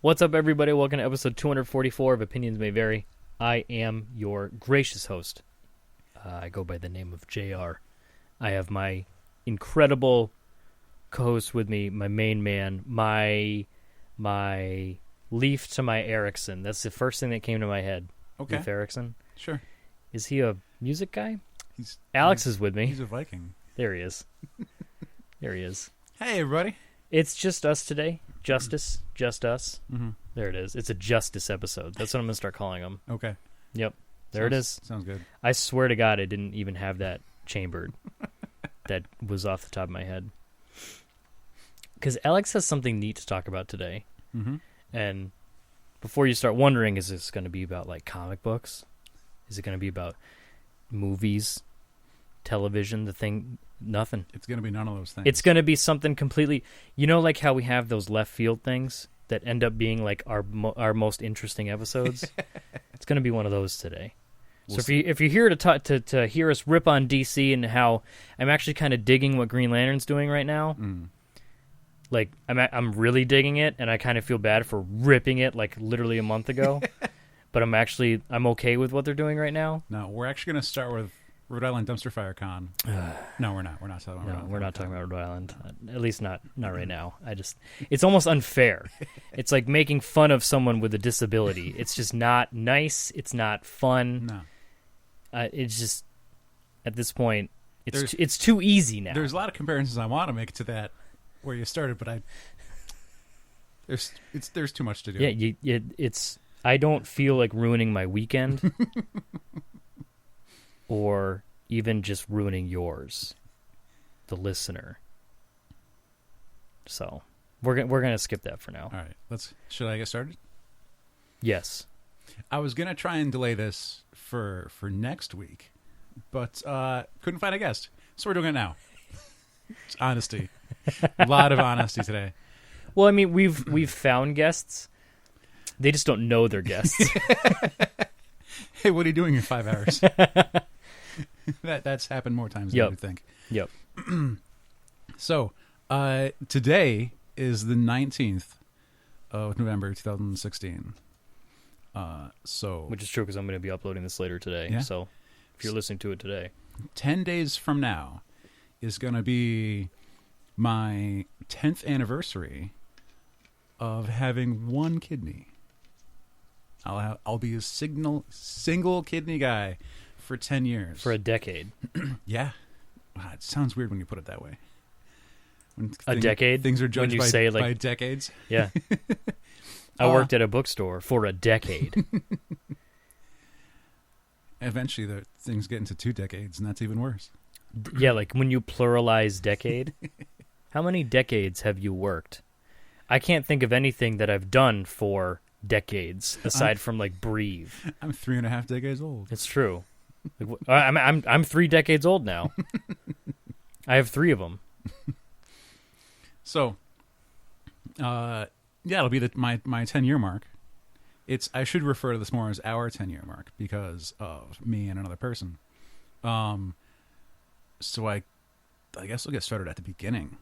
What's up, everybody? Welcome to episode 244 of Opinions May Vary. I am your gracious host. I go by the name of JR. I have my incredible co-host with me, my main man, my Leaf to my Erickson. That's the first thing that came to my head. Okay. Leaf Erickson. Sure. Is he a music guy? Alex is with me. He's a Viking. There he is. There he is. Hey, everybody. It's just us today. Justice. Just us. Mm-hmm. There it is. It's a justice episode. That's what I'm going to start calling them. Okay. Yep. There it is. Sounds good. I swear to God, I didn't even have that chambered. That was off the top of my head. Because Alex has something neat to talk about today. Mm-hmm. And before you start wondering, is this going to be about like comic books? Is it going to be about movies, television, the thing? Nothing. It's going to be none of those things. It's going to be something completely... You know, like how we have those left field things that end up being like our most interesting episodes? It's going to be one of those today. So if you're here to hear us rip on DC and how I'm actually kind of digging what Green Lantern's doing right now, like I'm really digging it, and I kind of feel bad for ripping it like literally a month ago, but I'm okay with what they're doing right now. No, we're actually going to start with Rhode Island Dumpster Fire Con. No, we're not. We're not talking about Rhode Island. We're not talking about Rhode Island. At least not right now. It's almost unfair. It's like making fun of someone with a disability. It's just not nice. It's not fun. No. It's just, at this point, it's too easy now. There's a lot of comparisons I want to make to that where you started, but there's too much to do. Yeah, I don't feel like ruining my weekend. Or even just ruining yours, the listener. So we're gonna skip that for now. All right, should I get started? Yes. I was gonna try and delay this for next week, but couldn't find a guest, so we're doing it now. It's honesty, a lot of honesty today. Well, I mean, we've found guests. They just don't know they're guests. Hey, what are you doing in 5 hours? That's happened more times than you would think. Yep. So, today is the 19th of November, 2016. Which is true because I'm going to be uploading this later today. Yeah? So, if you're listening to it today, 10 days from now is going to be my 10th anniversary of having one kidney. I'll be a single kidney guy for 10 years. For a decade. Yeah. Wow, it sounds weird when you put it that way. Decade? Things are judged when you say, by decades. Yeah. I worked at a bookstore for a decade. Eventually, things get into 2 decades, and that's even worse. Yeah, like when you pluralize decade. How many decades have you worked? I can't think of anything that I've done for decades aside from like breathe. I'm 3.5 decades old. It's true. Like, I'm 3 decades old now. I have 3 of them. So, it'll be my 10-year mark. I should refer to this more as our 10-year mark because of me and another person. So I guess we'll get started at the beginning.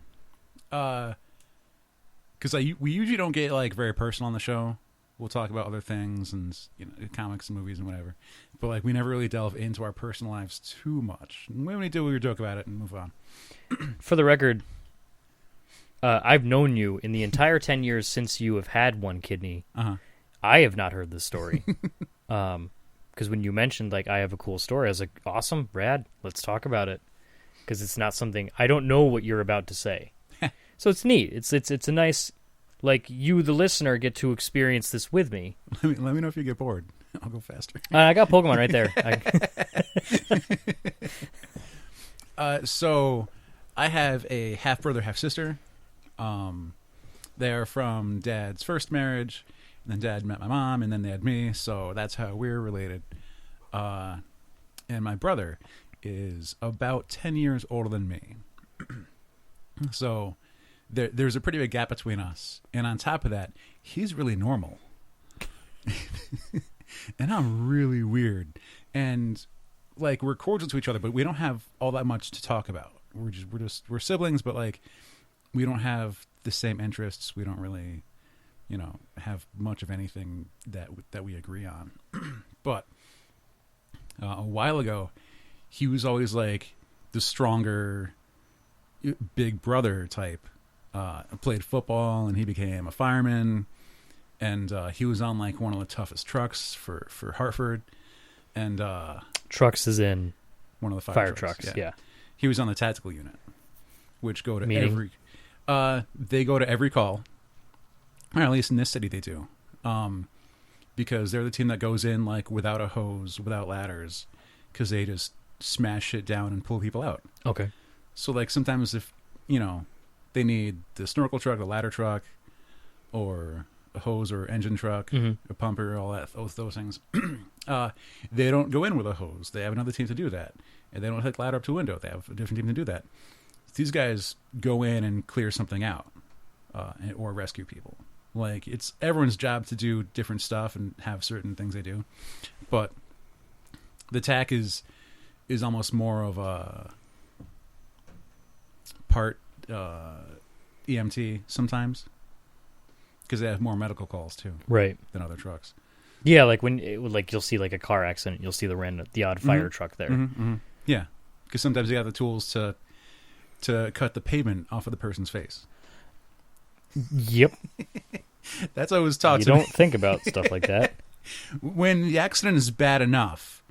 Because we usually don't get like very personal on the show. We'll talk about other things and comics and movies and whatever, but like we never really delve into our personal lives too much. And when we do, we joke about it and move on. For the record, I've known you in the entire 10 years since you have had one kidney. I have not heard this story. Because when you mentioned like I have a cool story, I was like, awesome, Brad, let's talk about it. Because it's not something I don't know what you're about to say, so it's neat. It's a nice. Like, you, the listener, get to experience this with me. Let me know if you get bored. I'll go faster. I got Pokemon right there. So, I have a half-brother, half-sister. They're from Dad's first marriage. And then Dad met my mom, and then they had me. So, that's how we're related. And my brother is about 10 years older than me. So... There's a pretty big gap between us. And on top of that, he's really normal. And I'm really weird. And like we're cordial to each other, but we don't have all that much to talk about. We're siblings, but like we don't have the same interests. We don't really, have much of anything that we agree on. But a while ago, he was always like the stronger big brother type. Played football and he became a fireman, and he was on like one of the toughest trucks for Hartford, and trucks is in one of the fire trucks. Yeah. He was on the tactical unit, which go to Meaning? every. They go to every call, or at least in this city they do, because they're the team that goes in like without a hose, without ladders, because they just smash shit down and pull people out. Okay. So like sometimes if they need the snorkel truck, a ladder truck, or a hose or engine truck, a pumper, all that, those things. They don't go in with a hose. They have another team to do that, and they don't hook ladder up to a window. They have a different team to do that. These guys go in and clear something out, or rescue people. Like it's everyone's job to do different stuff and have certain things they do, but the TAC is almost more of a part EMT sometimes, because they have more medical calls too, right, than other trucks. Yeah, like when you'll see like a car accident, you'll see the odd fire truck there. Yeah, because sometimes you have the tools to cut the pavement off of the person's face. Yep. That's what I was taught. You don't think about stuff like that. When the accident is bad enough,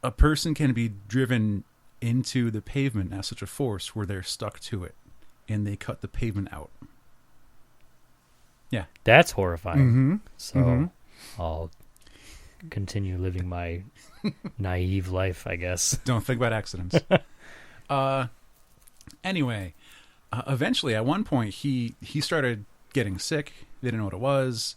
a person can be driven into the pavement at such a force where they're stuck to it, and they cut the pavement out. Yeah. That's horrifying. Mm-hmm. So I'll continue living my naive life, I guess. Don't think about accidents. Anyway, eventually at one point he started getting sick. They didn't know what it was.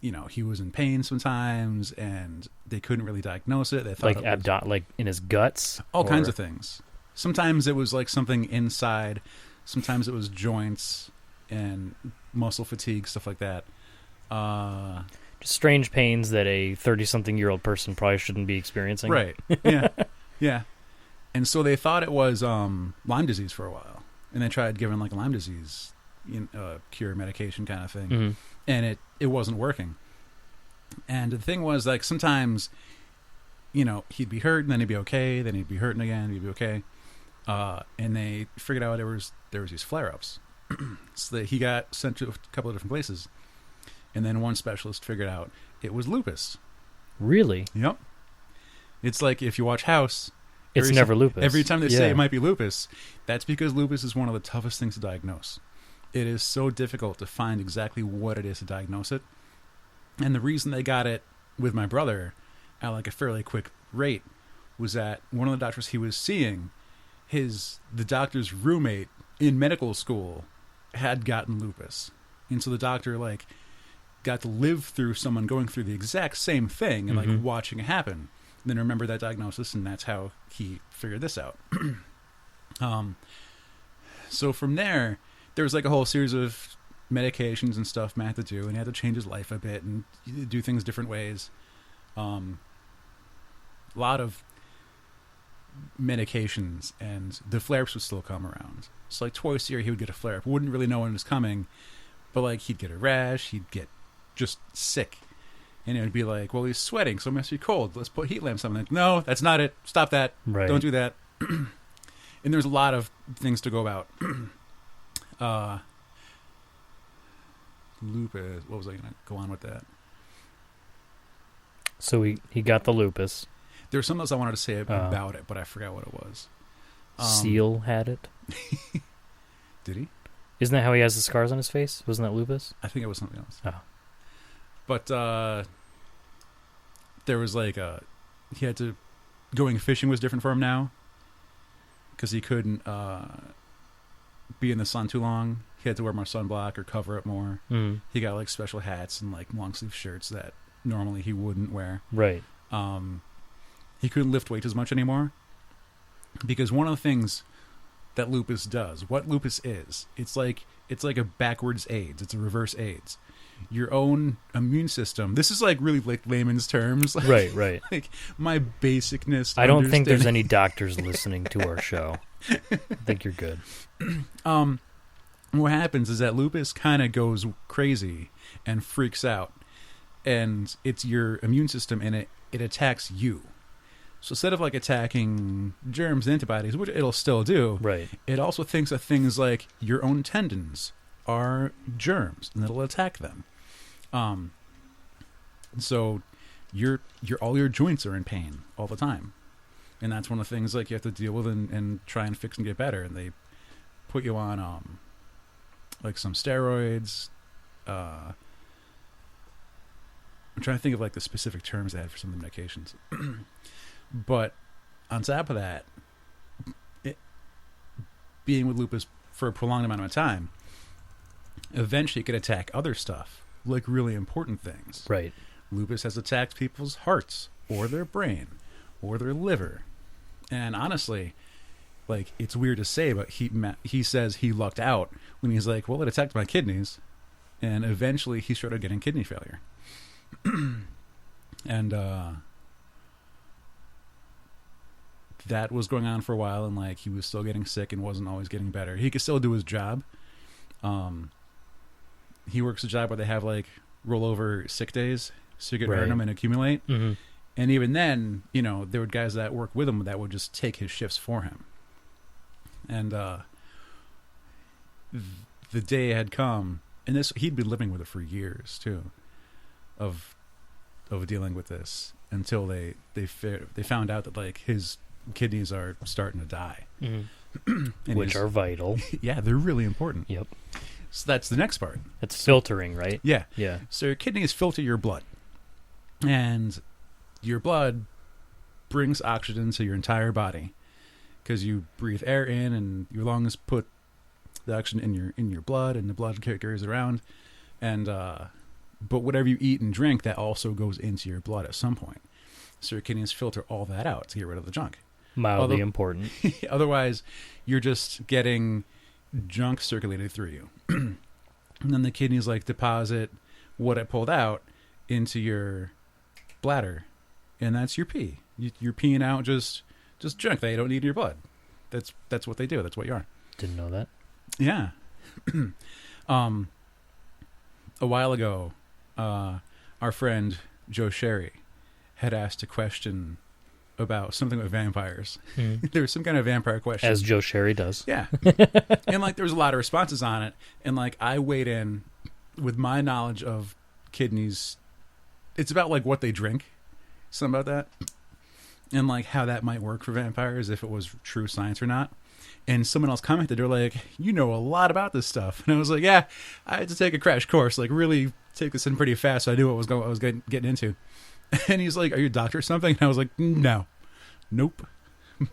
He was in pain sometimes, and they couldn't really diagnose it. They thought like like in his guts, all kinds of things. Sometimes it was like something inside. Sometimes it was joints and muscle fatigue, stuff like that. Just strange pains that a 30-something-year-old person probably shouldn't be experiencing. Right. Yeah. Yeah. And so they thought it was Lyme disease for a while, and they tried giving like a Lyme disease cure medication kind of thing, and it wasn't working. And the thing was, like, sometimes he'd be hurt and then he'd be okay, then he'd be hurting again, he'd be okay, and they figured out there was these flare-ups. So that he got sent to a couple of different places, and then one specialist figured out it was lupus. Really? Yep. It's like if you watch House, it's never lupus. Every time they say it might be lupus, that's because lupus is one of the toughest things to diagnose. It is so difficult to find exactly what it is to diagnose it. And the reason they got it with my brother at like a fairly quick rate was that one of the doctors he was seeing, the doctor's roommate in medical school had gotten lupus. And so the doctor like got to live through someone going through the exact same thing and like watching it happen. And then remember that diagnosis, and that's how he figured this out. So from there was like a whole series of medications and stuff Matt had to do, and he had to change his life a bit and do things different ways. A lot of medications, and the flare-ups would still come around. So like twice a year he would get a flare-up. Wouldn't really know when it was coming, but like he'd get a rash, he'd get just sick. And it would be like, well, he's sweating, so it must be cold. Let's put heat lamps on. Like, no, that's not it. Stop that. Right. Don't do that. And there's a lot of things to go about. Lupus. What was I going to go on with that? So he got the lupus. There was something else I wanted to say about it, but I forgot what it was. Seal had it. Did he? Isn't that how he has the scars on his face? Wasn't that lupus? I think it was something else. Oh. But there was like he had to, going fishing was different for him now, because he couldn't be in the sun too long. He had to wear more sunblock or cover up more. He got like special hats and like long sleeve shirts that normally he wouldn't wear. Right. He couldn't lift weights as much anymore, because one of the things that lupus does, what lupus is, it's like a backwards AIDS. It's a reverse AIDS. Your own immune system. This is like really like layman's terms. Right. Like my basicness. I don't think there's any doctors listening to our show. I think you're good. What happens is that lupus kind of goes crazy and freaks out. And it's your immune system, and it attacks you. So instead of like attacking germs and antibodies, which it'll still do, Right. it also thinks of things like your own tendons are germs, and it'll attack them. So your all your joints are in pain all the time, and that's one of the things like you have to deal with and try and fix and get better. And they put you on like some steroids. I'm trying to think of like the specific terms they had for some of the medications. But on top of that, being with lupus for a prolonged amount of time, eventually it could attack other stuff, like really important things. Right. Lupus has attacked people's hearts, or their brain, or their liver. And honestly, like, it's weird to say, but he says he lucked out when he's like, well, it attacked my kidneys. And eventually he started getting kidney failure. And that was going on for a while, and like he was still getting sick and wasn't always getting better. He could still do his job. He works a job where they have like rollover sick days, so you could earn them and accumulate. Mm-hmm. And even then, you know, there were guys that work with him that would just take his shifts for him. And the day had come, and he'd been living with it for years too, of dealing with this, until they found out that like his kidneys are starting to die. Mm-hmm. Which are vital. Yeah, they're really important. Yep. So that's the next part. It's filtering, right? Yeah. Yeah. So your kidneys filter your blood, and your blood brings oxygen to your entire body because you breathe air in, and your lungs put the oxygen in your blood, and the blood carries it around. And but whatever you eat and drink, that also goes into your blood at some point. So your kidneys filter all that out to get rid of the junk. Mildly important. Otherwise, you're just getting junk circulated through you. And then the kidneys like deposit what it pulled out into your bladder, and that's your pee. You're peeing out just junk that you don't need in your blood. That's what they do. That's what you are. Didn't know that. Yeah. A while ago, our friend Joe Sherry had asked a question about something with vampires. Mm. There was some kind of vampire question. As Joe Sherry does. Yeah. And like there was a lot of responses on it, and like I weighed in with my knowledge of kidneys. It's about like what they drink, something about that, and like how that might work for vampires, if it was true science or not. And someone else commented, they're like, you know a lot about this stuff. And I was like, yeah, I had to take a crash course, like really take this in pretty fast, so I knew what I was getting into. And he's like, are you a doctor or something? And I was like, no. Nope.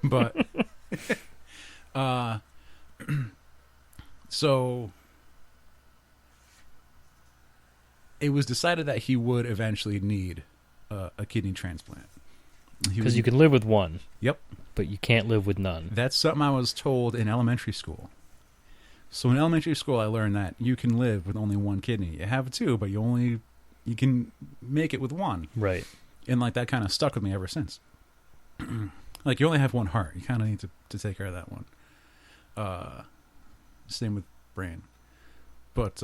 But so it was decided that he would eventually need a kidney transplant. Because you can live with one. Yep. But you can't live with none. That's something I was told in elementary school. So in elementary school, I learned that you can live with only one kidney. You have two, but you can make it with one. Right. And like that kind of stuck with me ever since. Like you only have one heart. You kind of need to take care of that one. Same with brain. But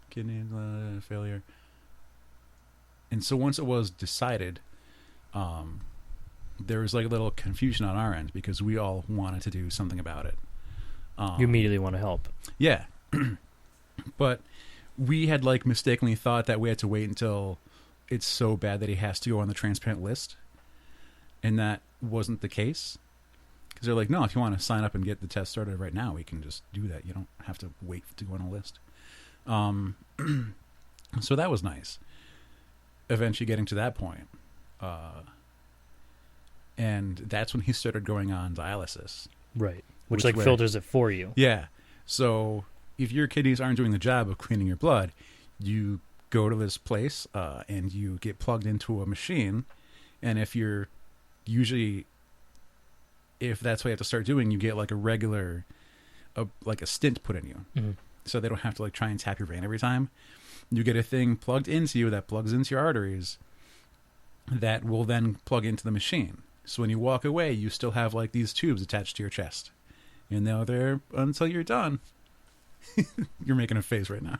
kidney failure. And so once it was decided, there was like a little confusion on our end because we all wanted to do something about it. You immediately want to help. Yeah. But we had like mistakenly thought that we had to wait until it's so bad that he has to go on the transplant list. And that wasn't the case. Because they're like, no, if you want to sign up and get the test started right now, we can just do that. You don't have to wait to go on a list. So that was nice. Eventually getting to that point. And that's when he started going on dialysis. Right. Which like filters it for you. Yeah. So if your kidneys aren't doing the job of cleaning your blood, you go to this place and you get plugged into a machine. And if that's what you have to start doing, you get like a regular, like a stint put in you. Mm-hmm. So they don't have to like try and tap your vein every time. You get a thing plugged into you that plugs into your arteries that will then plug into the machine. So when you walk away, you still have like these tubes attached to your chest. And they're there until you're done. You're making a face right now.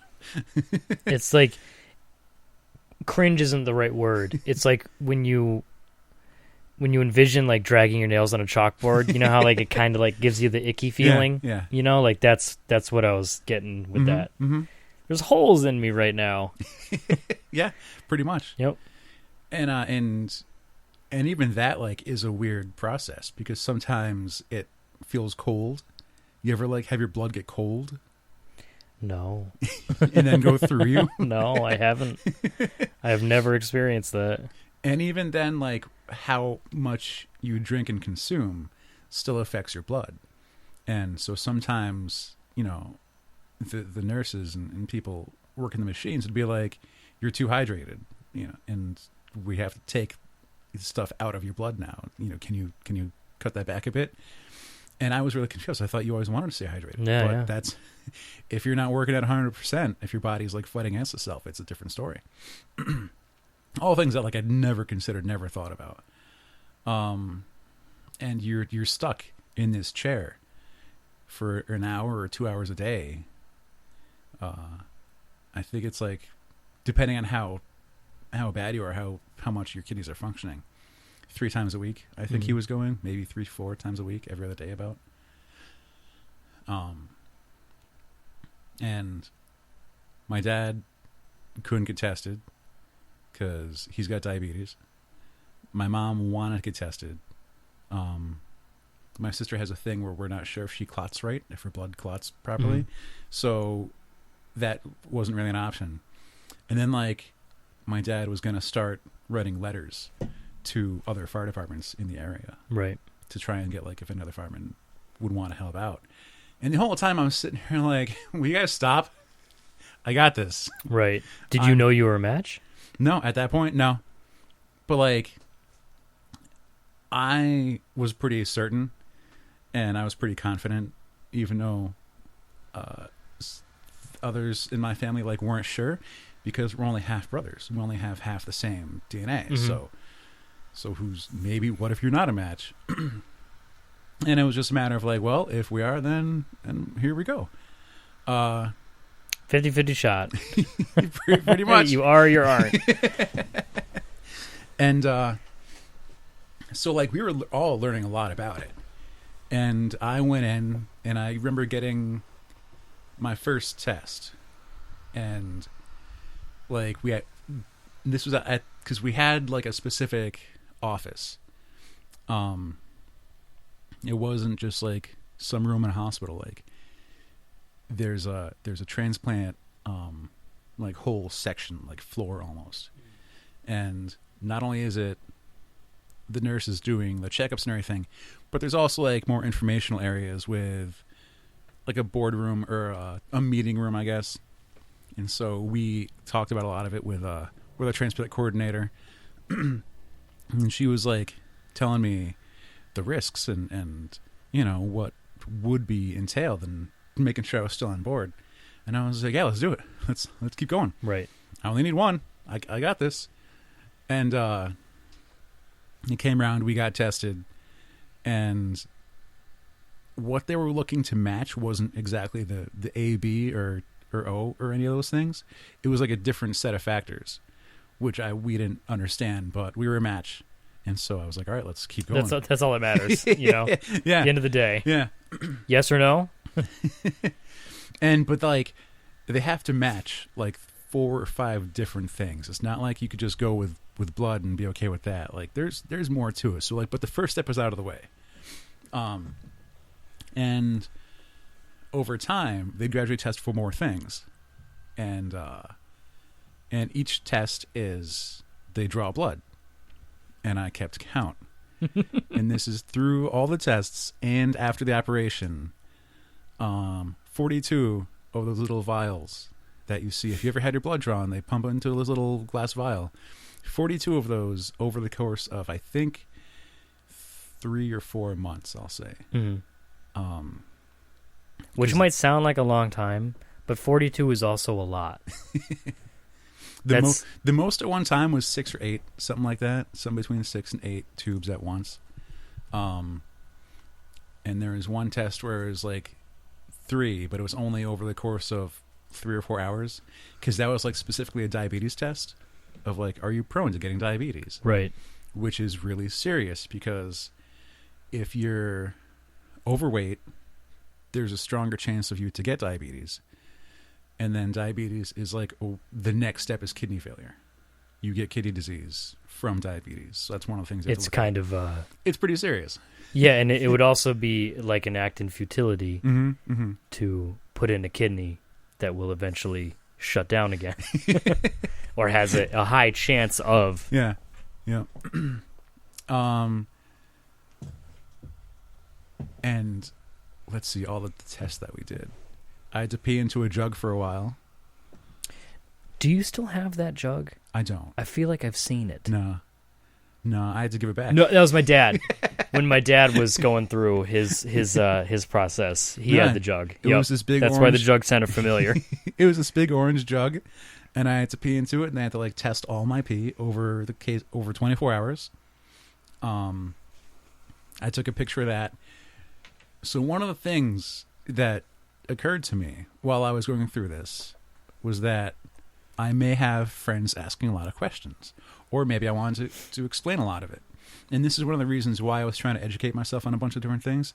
It's like cringe isn't the right word. It's like when you envision like dragging your nails on a chalkboard, you know how like it kind of like gives you the icky feeling. Yeah. You know, like that's what I was getting with that. Mm-hmm. There's holes in me right now. Yeah, pretty much. Yep. And even that like is a weird process because sometimes it feels cold. You ever like have your blood get cold? No. And then go through you? No, I haven't. I have never experienced that. And even then, like, how much you drink and consume still affects your blood. And so sometimes, you know, the nurses and people working the machines would be like, you're too hydrated, you know, and we have to take stuff out of your blood now. You know, can you cut that back a bit? And I was really confused. I thought you always wanted to stay hydrated. Yeah, but that's, if you're not working at 100%, if your body's like fighting against itself, it's a different story. All things that like I'd never considered, never thought about. And you're stuck in this chair for an hour or 2 hours a day. I think it's like, depending on how bad you are, how much your kidneys are functioning, 3 times a week. I think he was going maybe 3-4 times a week, every other day about. And my dad couldn't get tested because he's got diabetes. My mom wanted to get tested. My sister has a thing where we're not sure if she clots right, if her blood clots properly. So that wasn't really an option. And then like my dad was going to start writing letters to other fire departments in the area. Right. To try and get like if another fireman would want to help out. And the whole time I was sitting here like, will you guys stop? I got this. Right. Did you know you were a match? No, at that point, no. But like, I was pretty certain and I was pretty confident, even though others in my family like weren't sure, because we're only half brothers. We only have half the same DNA. So who's maybe, what if you're not a match? And it was just a matter of like, well, if we are, then and here we go. 50-50 shot. Pretty much. You are or you aren't. And so like we were all learning a lot about it. And I went in and I remember getting my first test. And like this was at, because we had like a specific office. It wasn't just like some room in a hospital. Like there's a transplant like whole section, like floor almost. And not only is it the nurses doing the checkups and everything, but there's also like more informational areas with like a boardroom or a meeting room, I guess. And so we talked about a lot of it with a transplant coordinator. And she was like telling me the risks and you know what would be entailed and making sure I was still on board. And I was like, yeah, let's do it. Let's keep going. Right. I only need one. I got this. And it came around, we got tested, and what they were looking to match wasn't exactly the A, B, or O or any of those things. It was like a different set of factors, which we didn't understand, but we were a match. And so I was like, all right, let's keep going. That's all that matters, you know? Yeah. At the end of the day. Yeah. Yes or no? But like, they have to match like 4 or 5 different things. It's not like you could just go with blood and be okay with that. Like there's more to it. So like, but the first step was out of the way. And over time they gradually test for more things. And each test is they draw blood. And I kept count. And this is through all the tests and after the operation. 42 of those little vials that you see. If you ever had your blood drawn, they pump into this little glass vial. 42 of those over the course of, I think, 3 or 4 months, I'll say. Which might sound like a long time, but 42 is also a lot. The most at one time was 6 or 8, something like that. Something between 6 and 8 tubes at once. And there was one test where it was like 3, but it was only over the course of 3 or 4 hours, because that was like specifically a diabetes test of like, are you prone to getting diabetes? Right. Which is really serious, because if you're overweight, there's a stronger chance of you to get diabetes. And then diabetes is like, the next step is kidney failure. You get kidney disease from diabetes. So that's one of the things. It's kind of it's pretty serious. Yeah, and it would also be like an act in futility to put in a kidney that will eventually shut down again, or has a high chance of. Yeah. And let's see all the tests that we did. I had to pee into a jug for a while. Do you still have that jug? I don't. I feel like I've seen it. No, I had to give it back. No, that was my dad. When my dad was going through his process, he had the jug. It was this big. That's why the jug sounded familiar. It was this big orange jug, and I had to pee into it, and I had to like test all my pee over 24 hours. I took a picture of that. So one of the things that occurred to me while I was going through this was that I may have friends asking a lot of questions, or maybe I wanted to explain a lot of it. And this is one of the reasons why I was trying to educate myself on a bunch of different things.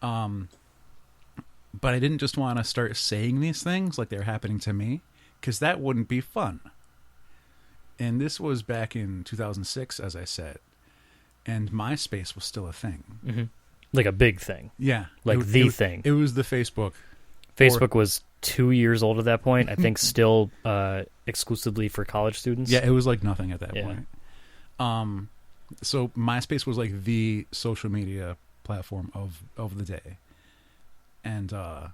But I didn't just want to start saying these things like they're happening to me, because that wouldn't be fun. And this was back in 2006, as I said, and Myspace was still a thing. Mm-hmm. Like a big thing. Yeah. Like the thing. It was the Facebook. Facebook was 2 years old at that point. I think still exclusively for college students. Yeah, it was like nothing at that point. So MySpace was like the social media platform of the day. And so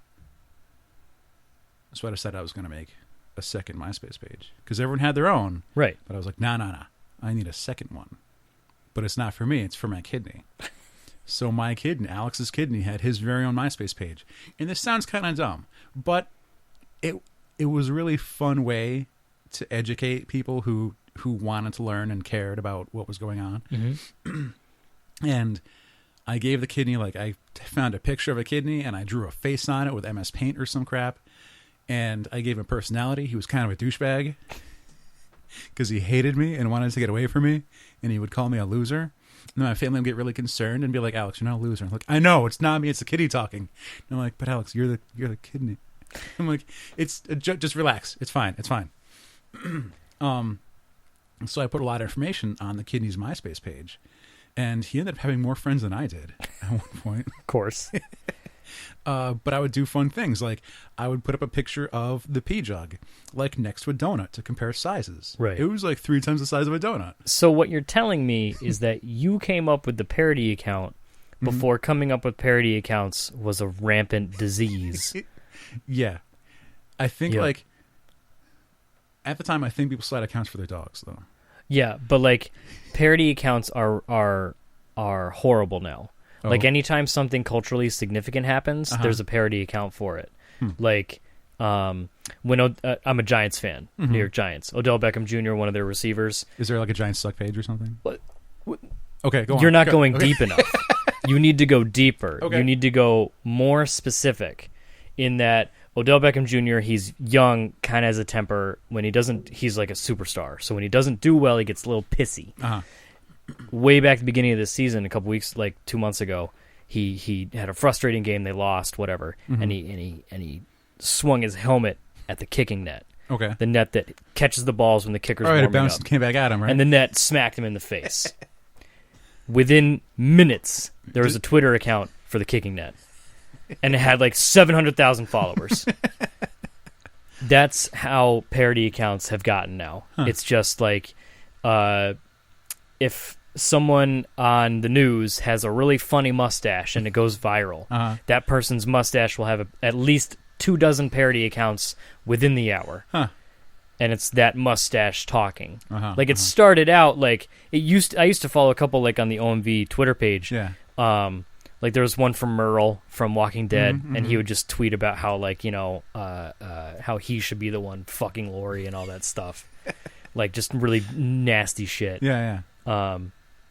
I decided I was going to make a second MySpace page, because everyone had their own. Right. But I was like, nah. I need a second one. But it's not for me. It's for my kidney. So my kidney, Alex's kidney, had his very own MySpace page. And this sounds kind of dumb, but it was a really fun way to educate people who wanted to learn and cared about what was going on. Mm-hmm. And I gave the kidney, like, I found a picture of a kidney and I drew a face on it with MS Paint or some crap. And I gave him personality. He was kind of a douchebag because he hated me and wanted to get away from me. And he would call me a loser. And then my family would get really concerned and be like, Alex, you're not a loser. I'm like, I know, it's not me, it's the kitty talking. And I'm like, but Alex, you're the kidney. I'm like, just relax. It's fine. So I put a lot of information on the kidney's MySpace page. And he ended up having more friends than I did at one point. Of course. But I would do fun things. Like, I would put up a picture of the pee jug, like, next to a donut to compare sizes. Right. It was like 3 times the size of a donut. So what you're telling me is that you came up with the parody account before coming up with parody accounts was a rampant disease. Yeah. I think, like, at the time, I think people still had accounts for their dogs, though. Yeah, but, like, parody accounts are horrible now. Oh. Like, anytime something culturally significant happens, there's a parody account for it. Like, when I'm a Giants fan, New York Giants. Odell Beckham Jr., one of their receivers. Is there, like, a Giants suck page or something? What? Okay, go on. You're not going deep enough. You need to go deeper. Okay. You need to go more specific in that Odell Beckham Jr., he's young, kind of has a temper. When he doesn't, he's like a superstar. So when he doesn't do well, he gets a little pissy. Way back at the beginning of this season, a couple weeks, like 2 months ago, he had a frustrating game. They lost, whatever, and he swung his helmet at the kicking net. Okay, the net that catches the balls when the kicker's warming it bounced up. And came back at him, right? And the net smacked him in the face. Within minutes, there was a Twitter account for the kicking net, and it had like 700,000 followers. That's how parody accounts have gotten now. It's just like, if someone on the news has a really funny mustache and it goes viral, that person's mustache will have at least 24 parody accounts within the hour. And it's that mustache talking. Like, it started out like I used to follow a couple, like, on the OMV Twitter page. Yeah. Like, there was one from Merle from Walking Dead, and he would just tweet about how, like, you know, how he should be the one fucking Lori and all that stuff. Like, just really nasty shit. Yeah.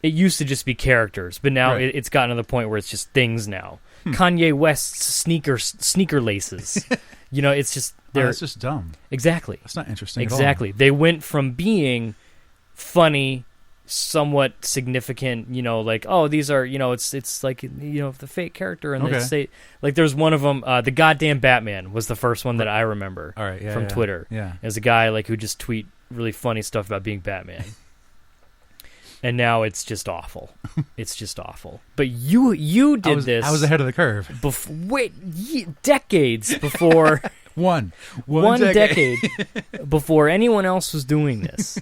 it used to just be characters, but now Right. it's gotten to the point where it's just things now. Kanye West's sneaker laces. It's just That's just dumb. exactly. That's not interesting Exactly. They went from being funny, somewhat significant, like, oh, these are, it's like, the fake character, and they say, like, there's one of them, the goddamn Batman was the first one that I remember at all. All right, yeah, from yeah, Twitter. Yeah. As a guy, like, who just tweet really funny stuff about being Batman. And now it's just awful. It's just awful. But you did this. I was ahead of the curve. Decades before... One decade before anyone else was doing this,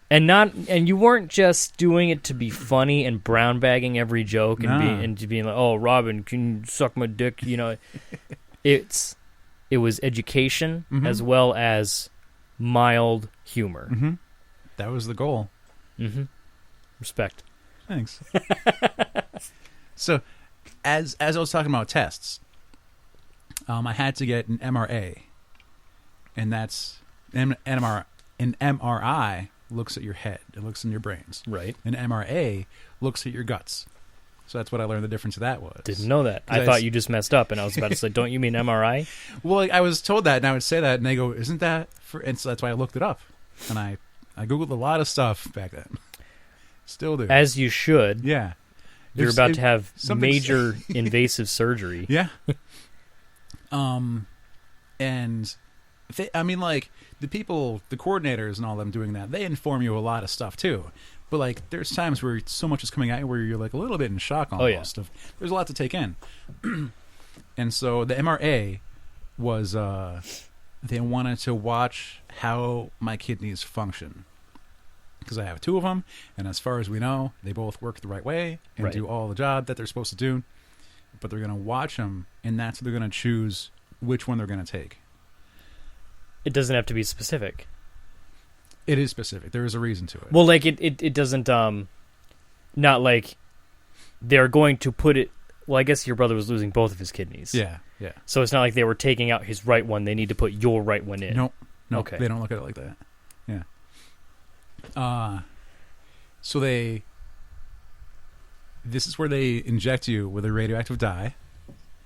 and you weren't just doing it to be funny and brown bagging every joke and being like, oh, Robin, can you suck my dick? It was education as well as mild humor. Mm-hmm. That was the goal. Mm-hmm. Respect. Thanks. So, as I was talking about tests. I had to get an MRA, and that's an MRI looks at your head, it looks in your brains. Right. An MRA looks at your guts. So that's what I learned the difference of that was. Didn't know that. I thought you just messed up, and I was about to say, don't you mean MRI? Well, I was told that, and I would say that, and they go, isn't that for... And so that's why I looked it up, and I Googled a lot of stuff back then. Still do. As you should. Yeah. You're about to have major invasive surgery. Yeah. And the people, the coordinators and all them doing that, they inform you a lot of stuff too. But like, there's times where so much is coming at you where you're like a little bit in shock almost. There's a lot to take in. And so the MRA was, they wanted to watch how my kidneys function. Because I have two of them, and as far as we know, they both work the right way and do all the job that they're supposed to do. But they're going to watch them, and that's what they're going to choose which one they're going to take. It doesn't have to be specific. It is specific. There is a reason to it. Well, like, it doesn't, not like they're going to put it... Well, I guess your brother was losing both of his kidneys. Yeah. So it's not like they were taking out his right one. They need to put your right one in. Nope. Okay. They don't look at it like that. Yeah. So this is where they inject you with a radioactive dye.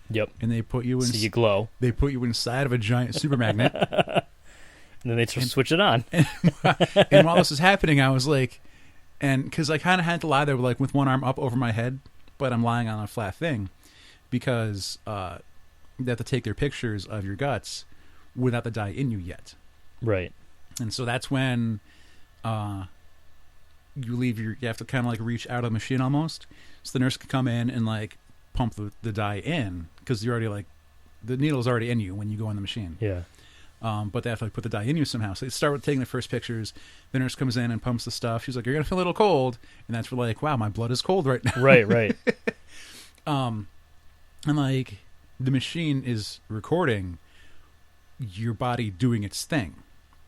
Yep. And they put you in... So you glow. They put you inside of a giant super magnet. And then they switch it on. And while this is happening, I was like... And because I kind of had to lie there like with one arm up over my head, but I'm lying on a flat thing. Because they have to take their pictures of your guts without the dye in you yet. Right. And so that's when... you have to kind of like reach out of the machine almost, so the nurse can come in and like pump the dye in, because you're already like, the needle's already in you when you go in the machine. Yeah. But they have to like put the dye in you somehow. So they start with taking the first pictures. The nurse comes in and pumps the stuff. She's like, you're gonna feel a little cold, and that's where like, wow, my blood is cold right now. Right. And like the machine is recording your body doing its thing.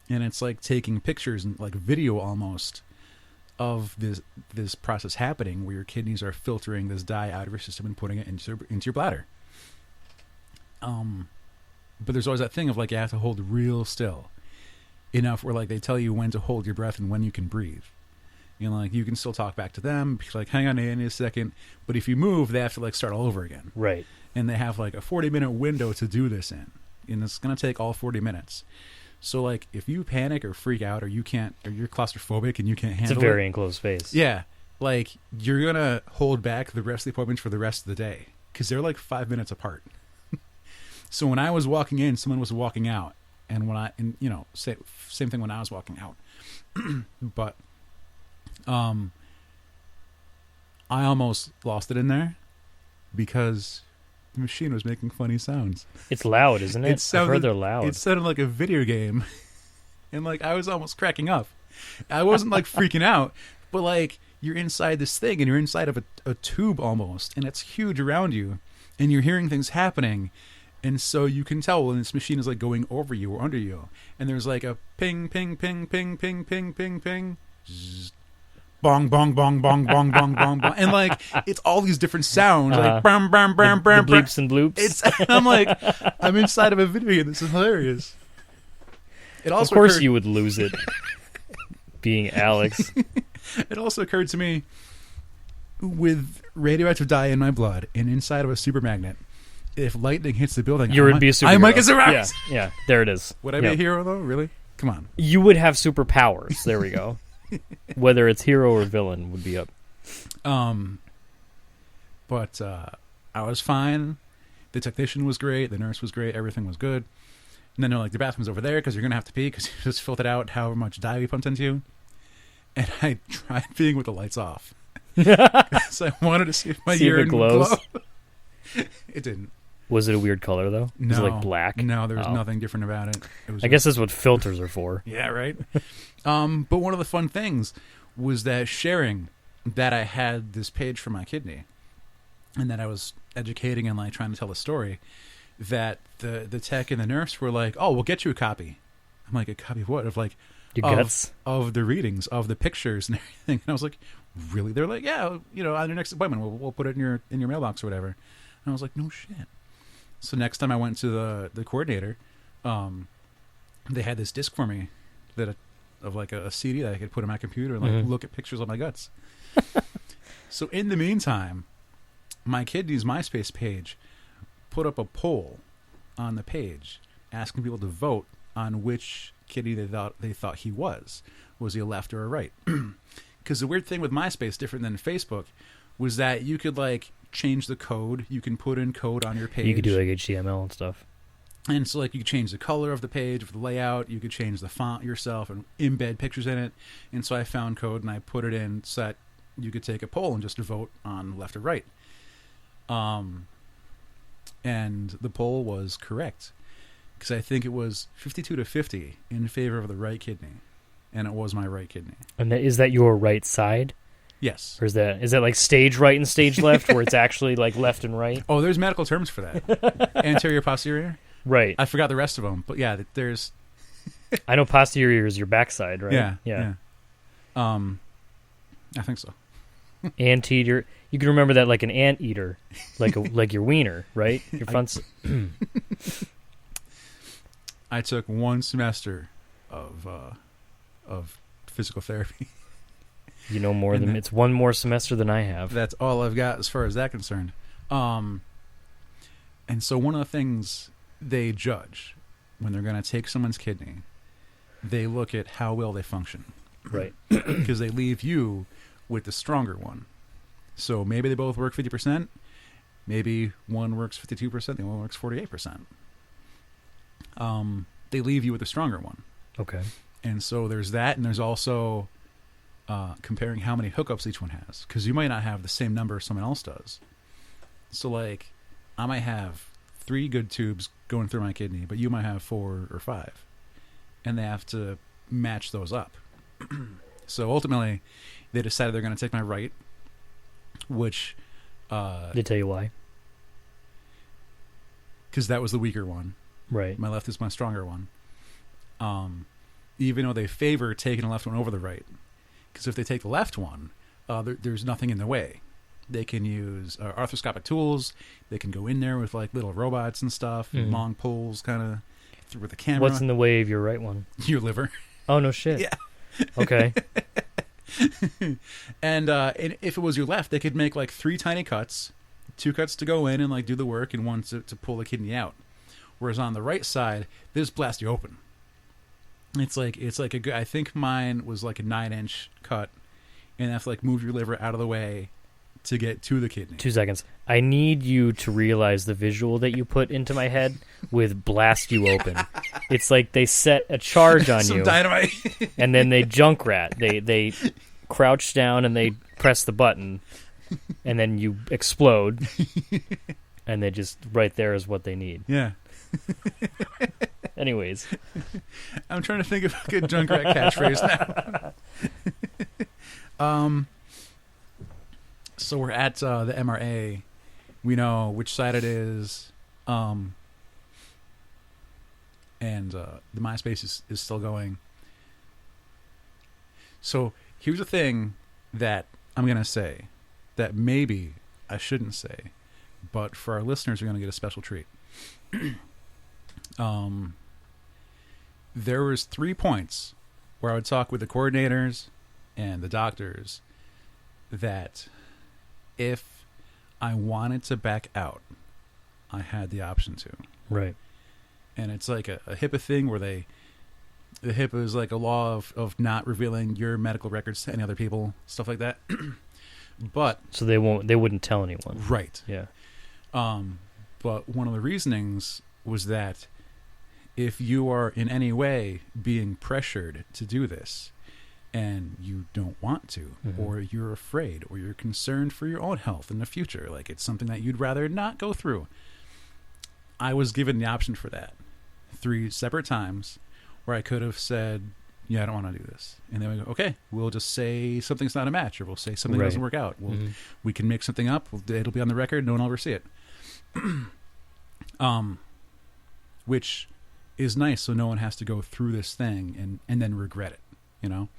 And it's like taking pictures and like video almost of this process happening, where your kidneys are filtering this dye out of your system and putting it into your bladder. But there's always that thing of like, you have to hold real still enough where like they tell you when to hold your breath and when you can breathe. Like you can still talk back to them, like, hang on in a second. But if you move, they have to like start all over again. Right. And they have like a 40-minute window to do this in. And it's going to take all 40 minutes. So, like, if you panic or freak out, or you're claustrophobic and you can't handle it. It's a very enclosed space. Yeah. Like, you're going to hold back the rest of the appointments for the rest of the day, because they're like 5 minutes apart. So when I was walking in, someone was walking out. And same thing when I was walking out. But I almost lost it in there because the machine was making funny sounds. It's loud, isn't it? I've heard they're loud. It sounded like a video game. And like, I was almost cracking up. I wasn't like freaking out, but like, you're inside this thing and you're inside of a tube almost, and it's huge around you, and you're hearing things happening. And so you can tell when this machine is like going over you or under you, and there's like a ping, ping, ping, ping, ping, ping, ping, ping, zzz, bong, bong, bong, bong, bong, bong, bong, bong, and like, it's all these different sounds, like bam, bam, bam, bam, the bleeps and bloops. I'm like, I'm inside of a video game. This is hilarious. It also of course you would lose it, being Alex. It also occurred to me with radioactive dye in my blood and inside of a super magnet, if lightning hits the building, You would be a superhero. I might get surprised. Yeah, there it is. Would I be a hero though? Really? Come on. You would have superpowers. There we go. Whether it's hero or villain would be up. But I was fine. The technician was great. The nurse was great. Everything was good. And then they're like, the bathroom's over there because you're going to have to pee because you just filled it out however much dye we pumped into you. And I tried peeing with the lights off. So I wanted to see if my urine would glow. It didn't. Was it a weird color, though? No. Was it like black? No, there was nothing different about it. I guess that's what filters are for. Yeah, right? But one of the fun things was that sharing that I had this page for my kidney and that I was educating and like trying to tell a story, that the tech and the nurse were like, oh, we'll get you a copy. I'm like, a copy of what? Of like, Your guts? Of the readings, of the pictures and everything. And I was like, really? They're like, yeah, on your next appointment, we'll put it in your mailbox or whatever. And I was like, no shit. So next time I went to the coordinator, they had this disc for me of like a CD that I could put in my computer and like look at pictures of my guts. So in the meantime, my kidneys Myspace page put up a poll on the page asking people to vote on which kidney they thought he was. Was he a left or a right? Because the weird thing with Myspace, different than Facebook, was that you could like change the code. You can put in code on your page. You could do like HTML and stuff. And so like you could change the color of the page, of the layout. You could change the font yourself and embed pictures in it. And so I found code and I put it in so that you could take a poll and just vote on left or right. And the poll was correct because I think it was 52-50 in favor of the right kidney, and it was my right kidney. And is that your right side? Yes. Or is that like stage right and stage left, where it's actually like left and right? Oh, there's medical terms for that. Anterior, posterior. Right. I forgot the rest of them, but yeah, there's. I know posterior is your backside, right? Yeah. I think so. Anteater. You can remember that like an anteater, like your wiener, right? Your front. I took one semester of physical therapy. You know more than it's one more semester than I have. That's all I've got as far as that concerned. And so one of the things they judge when they're going to take someone's kidney, they look at how well they function. Right. Because they leave you with the stronger one. So maybe they both work 50%. Maybe one works 52%. The other one works 48%. They leave you with the stronger one. Okay. And so there's that, and there's also comparing how many hookups each one has. Because you might not have the same number someone else does. So, like, I might have 3 good tubes going through my kidney, but you might have 4 or 5. And they have to match those up. So ultimately, they decided they're going to take my right, which... They tell you why? Because that was the weaker one. Right. My left is my stronger one. Even though they favor taking the left one over the right. Because if they take the left one, there's nothing in the way. They can use arthroscopic tools. They can go in there with like little robots and stuff, long poles kind of with a camera. What's in the way of your right one? Your liver. Oh, no shit. Yeah. Okay. And if it was your left, they could make like 3 tiny cuts, 2 cuts to go in and like do the work, and 1 to pull the kidney out. Whereas on the right side, they just blast you open. It's like a good. I think mine was like a 9-inch cut, and you have to like move your liver out of the way to get to the kidney. 2 seconds. I need you to realize the visual that you put into my head with blast you open. It's like they set a charge on Some you, dynamite, and then they junk rat. They crouch down and they press the button, and then you explode, and they just right there is what they need. Yeah. Anyways, I'm trying to think of a good Junkrat catchphrase now. So we're at the MRA. We know which side it is. And the Myspace is still going. So here's the thing that I'm going to say that maybe I shouldn't say, but for our listeners, you're going to get a special treat. There was 3 points where I would talk with the coordinators and the doctors that if I wanted to back out, I had the option to. Right. And it's like a HIPAA thing where the HIPAA is like a law of not revealing your medical records to any other people, stuff like that. But so they wouldn't tell anyone. Right. Yeah. But one of the reasonings was that if you are in any way being pressured to do this and you don't want to, or you're afraid, or you're concerned for your own health in the future, like it's something that you'd rather not go through, I was given the option for that 3 separate times where I could have said, yeah, I don't want to do this. And then we go, okay, we'll just say something's not a match, or we'll say something doesn't work out. We can make something up. It'll be on the record. No one will ever see it. Which is nice, so no one has to go through this thing and then regret it, you know?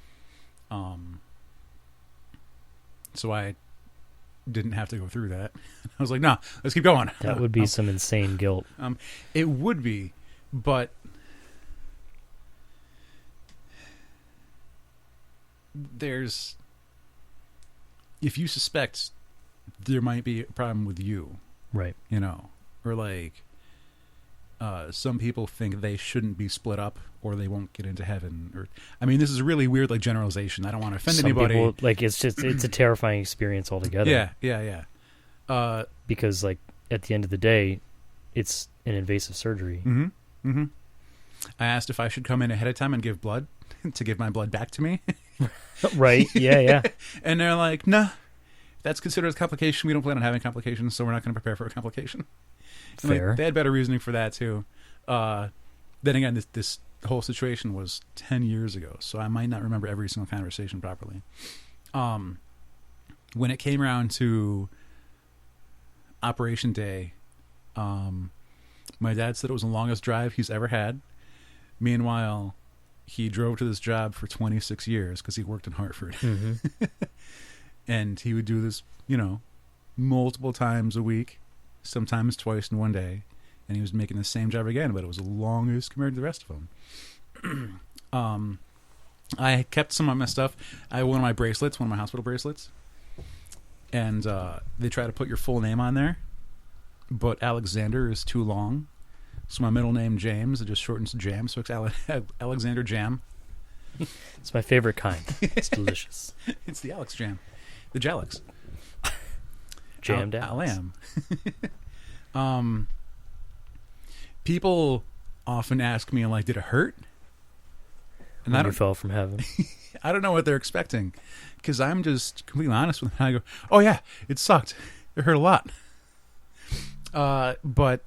So I didn't have to go through that. I was like, no, let's keep going. That would be some insane guilt. It would be, but if you suspect there might be a problem with you, right? You know, or like some people think they shouldn't be split up or they won't get into heaven. Or I mean, this is a really weird like generalization. I don't want to offend anybody. People, like it's a terrifying experience altogether. Yeah. Because like at the end of the day, it's an invasive surgery. I asked if I should come in ahead of time and give blood to give my blood back to me. Right. Yeah. And they're like, nah, that's considered a complication. We don't plan on having complications, so we're not going to prepare for a complication. Fair. Like, they had better reasoning for that too. Then again, this whole situation was 10 years ago, so I might not remember every single conversation properly. When it came around to Operation Day, my dad said it was the longest drive he's ever had. Meanwhile, he drove to this job for 26 years because he worked in Hartford. And he would do this, you know, multiple times a week, sometimes twice in one day. And he was making the same job again, but it was the longest compared to the rest of them. I kept some of my stuff. I had one of my bracelets, one of my hospital bracelets. And they try to put your full name on there, but Alexander is too long. So my middle name, James, it just shortens to Jam, so it's Alexander Jam. It's my favorite kind. It's delicious. It's the Alex Jam. The Jalex. Jammed Lamb. People often ask me, like, did it hurt? And when you fell from heaven. I don't know what they're expecting, because I'm just completely honest with them. I go, oh yeah, it sucked. It hurt a lot. But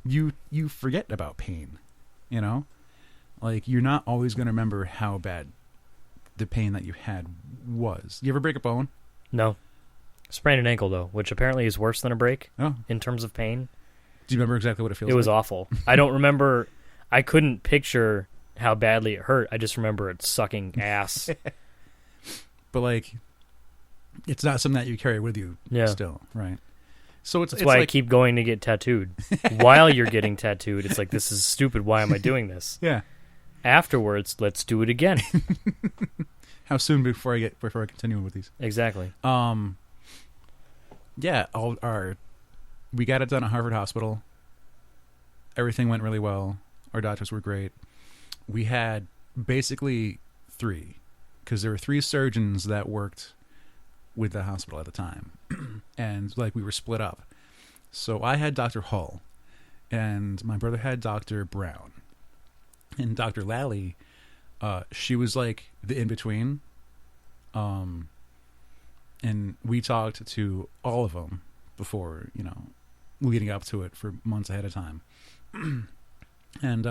you forget about pain, you know? Like, you're not always going to remember how bad the pain that you had was. You ever break a bone? No. Sprained an ankle, though, which apparently is worse than a break in terms of pain. Do you remember exactly what it feels like? It was awful. I don't remember. I couldn't picture how badly it hurt. I just remember it sucking ass. But, like, it's not something that you carry with you still, right? So That's why I keep going to get tattooed. While you're getting tattooed, it's like, this is stupid. Why am I doing this? Yeah. Afterwards, let's do it again. How soon before I continue with these? Exactly. Yeah, we got it done at Harvard Hospital. Everything went really well. Our doctors were great. We had basically 3, because there were 3 surgeons that worked with the hospital at the time. And like, we were split up. So I had Dr. Hull, and my brother had Dr. Brown. And Dr. Lally, she was like the in-between. And we talked to all of them before, you know, leading up to it for months ahead of time. And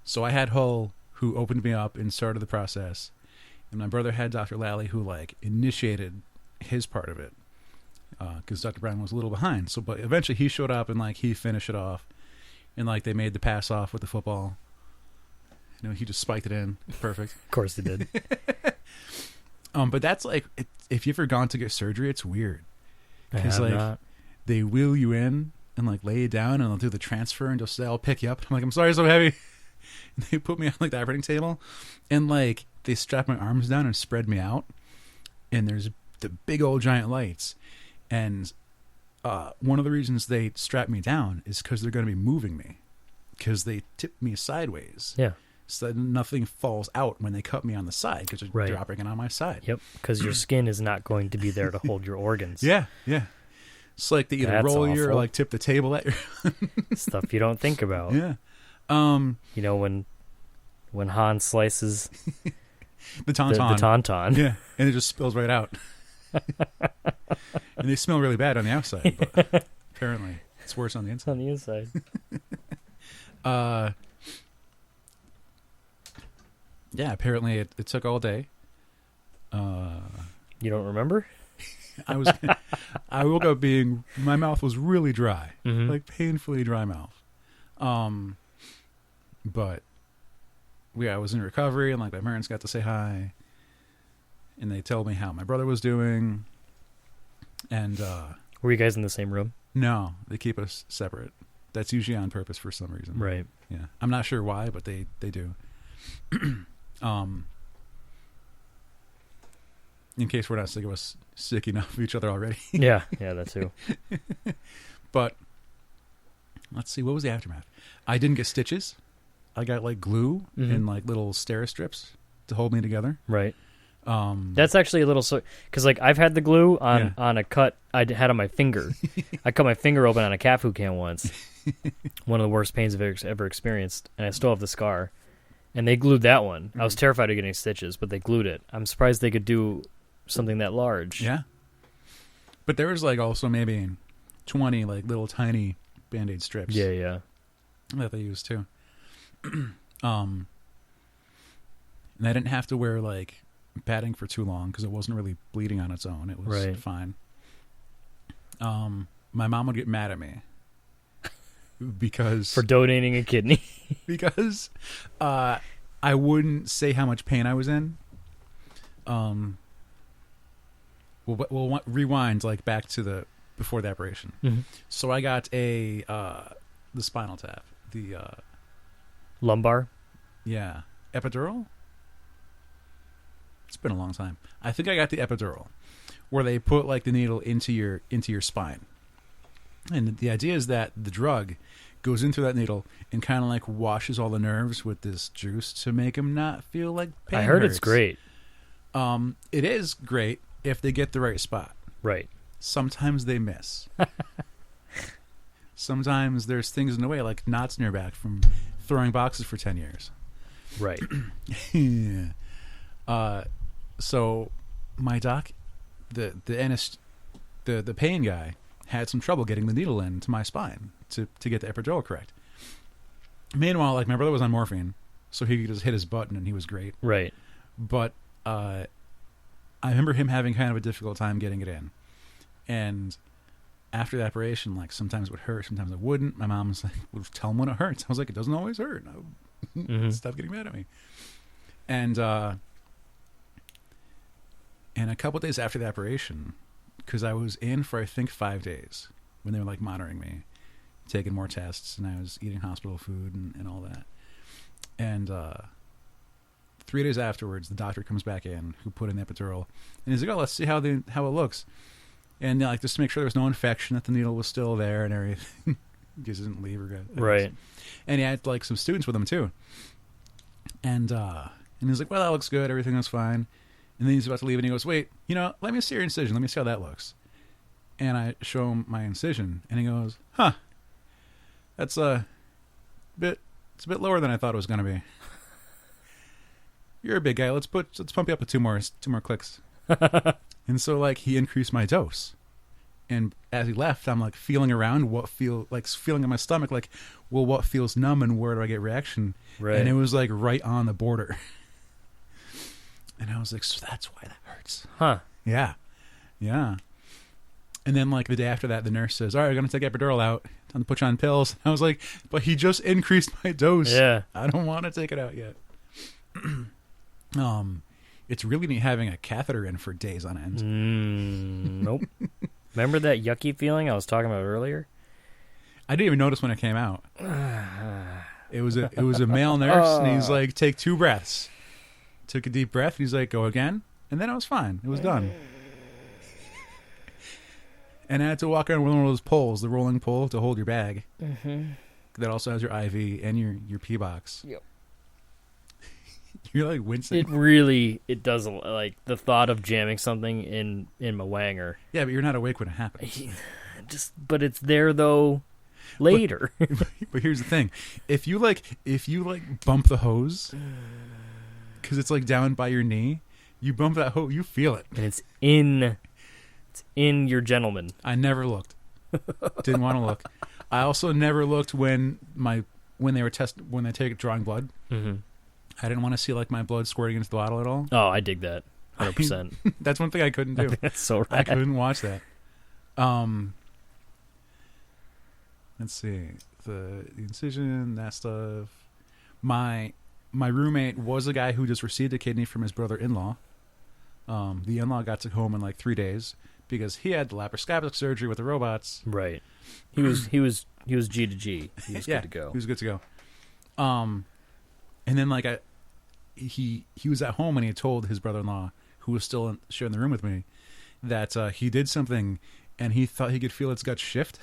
so I had Hull, who opened me up and started the process. And my brother had Dr. Lally, who like initiated his part of it, because Dr. Brown was a little behind. So, but eventually he showed up and like he finished it off, and like they made the pass off with the football. You know, he just spiked it in, perfect. Of course they did. But that's like, if you've ever gone to get surgery, it's weird, because like not. They wheel you in and like lay you down, and they'll do the transfer and just say, "I'll pick you up." I'm like, "I'm sorry, it's so heavy." And they put me on like the operating table, and like they strap my arms down and spread me out, and there's the big old giant lights. And one of the reasons they strap me down is because they're going to be moving me, because they tip me sideways. Yeah. So that nothing falls out when they cut me on the side, because they're dropping it on my side. Yep, because your skin is not going to be there to hold your organs. Yeah. It's like they either That's roll you or awful. like tip the table at your... Stuff you don't think about. Yeah. You know, when Han slices the tauntaun. the tauntaun. Yeah, and it just spills right out. And they smell really bad on the outside, but apparently it's worse on the inside. On the inside. Yeah, apparently it took all day. You don't remember? I woke up my mouth was really dry, Mm-hmm. like painfully dry mouth. But I was in recovery, and like my parents got to say hi, and they told me how my brother was doing. And Were you guys in the same room? no, they keep us separate. That's usually on purpose for some reason. Right. Yeah, I'm not sure why, but they do. In case we're not sick enough of each other already. Yeah, that too. But let's see, what was the aftermath? I didn't get stitches. I got like glue and like little stair strips to hold me together. Right. That's actually a little because like I've had the glue on a cut I had on my finger. I cut my finger open on a cat food can once. One of the worst pains I've ever experienced, and I still have the scar. And they glued that one. I was terrified of getting stitches, but they glued it. I'm surprised they could do something that large. Yeah. But there was like also maybe 20 like little tiny Band-Aid strips. Yeah. That they used too. And I didn't have to wear like padding for too long because it wasn't really bleeding on its own. It was fine. My mom would get mad at me because for donating a kidney. because I wouldn't say how much pain I was in. We'll rewind like back to before the operation. Mm-hmm. So I got the spinal tap, the lumbar. Yeah, epidural. It's been a long time. I think I got the epidural, where they put like the needle into your spine, and the idea is that the drug goes into that needle and kind of like washes all the nerves with this juice to make them not feel like pain. I heard hurts. It's great. It is great if they get the right spot. Right. Sometimes they miss. Sometimes there's things in the way, like knots in your back from throwing boxes for 10 years. Right. Yeah. So my doc, the pain guy, had some trouble getting the needle into my spine to get the epidural correct. Meanwhile, like my brother was on morphine, so he could just hit his button and he was great. Right. But I remember him having kind of a difficult time getting it in. And after the operation, like sometimes it would hurt, sometimes it wouldn't. My mom was like, well, tell him when it hurts. I was like, it doesn't always hurt. No. Stop getting mad at me. And a couple days after the operation, because I was in for I think 5 days when they were like monitoring me, taking more tests, and I was eating hospital food and all that. And 3 days afterwards, the doctor comes back in who put in the epidural, and he's like, "Oh, let's see how it looks." And like just to make sure there was no infection, that the needle was still there and everything. Just didn't leave or go. Right. And he had like some students with him too. And he's like, "Well, that looks good. Everything was fine." And then he's about to leave, and he goes, "Wait, let me see your incision. Let me see how that looks." And I show him my incision, and he goes, "Huh, that's it's a bit lower than I thought it was going to be. You're a big guy. Let's pump you up with two more clicks." And so like he increased my dose. And as he left, I'm like feeling around feeling in my stomach, like, well, what feels numb and where do I get reaction? Right. And it was like right on the border. And I was like, so that's why that hurts. Huh. Yeah. Yeah. And then like the day after that, the nurse says, "All right, we're going to take epidural out. Time to put you on pills." And I was like, but he just increased my dose. Yeah. I don't want to take it out yet. It's really neat having a catheter in for days on end. Nope. Remember that yucky feeling I was talking about earlier? I didn't even notice when it came out. It was a male nurse, and he's like, "Take 2 breaths." Took a deep breath, and he's like, "Go again," and then I was fine. It was done. And then like 2 days after that, the nurse says, "All right, we're going to take epidural out. Time to put you on pills." And I was like, but he just increased my dose. I don't want to take it out yet. And I had to walk around with one of those poles, the rolling pole, to hold your bag. Mm-hmm. That also has your IV and your pee box. Yep. You're like wincing. It does, like, the thought of jamming something in my wanger. Yeah, but you're not awake when it happens. But it's there, though, later. But here's the thing. If you bump the hose, because it's like down by your knee, you bump that hose, you feel it. And it's in your gentleman. I never looked. Didn't want to look. I also never looked when they take drawing blood. Mm-hmm. I didn't want to see like my blood squirting into the bottle at all. Oh, I dig that. 100%. That's one thing I couldn't do. That's so rad. I couldn't watch that. Let's see. The incision, that stuff. My roommate was a guy who just received a kidney from his brother-in-law. The in-law got to home in like 3 days because he had the laparoscopic surgery with the robots. Right. He was G to G. He was good to go. He was good to go. And then like he was at home and he had told his brother-in-law, who was still sharing the room with me, that he did something and he thought he could feel its gut shift,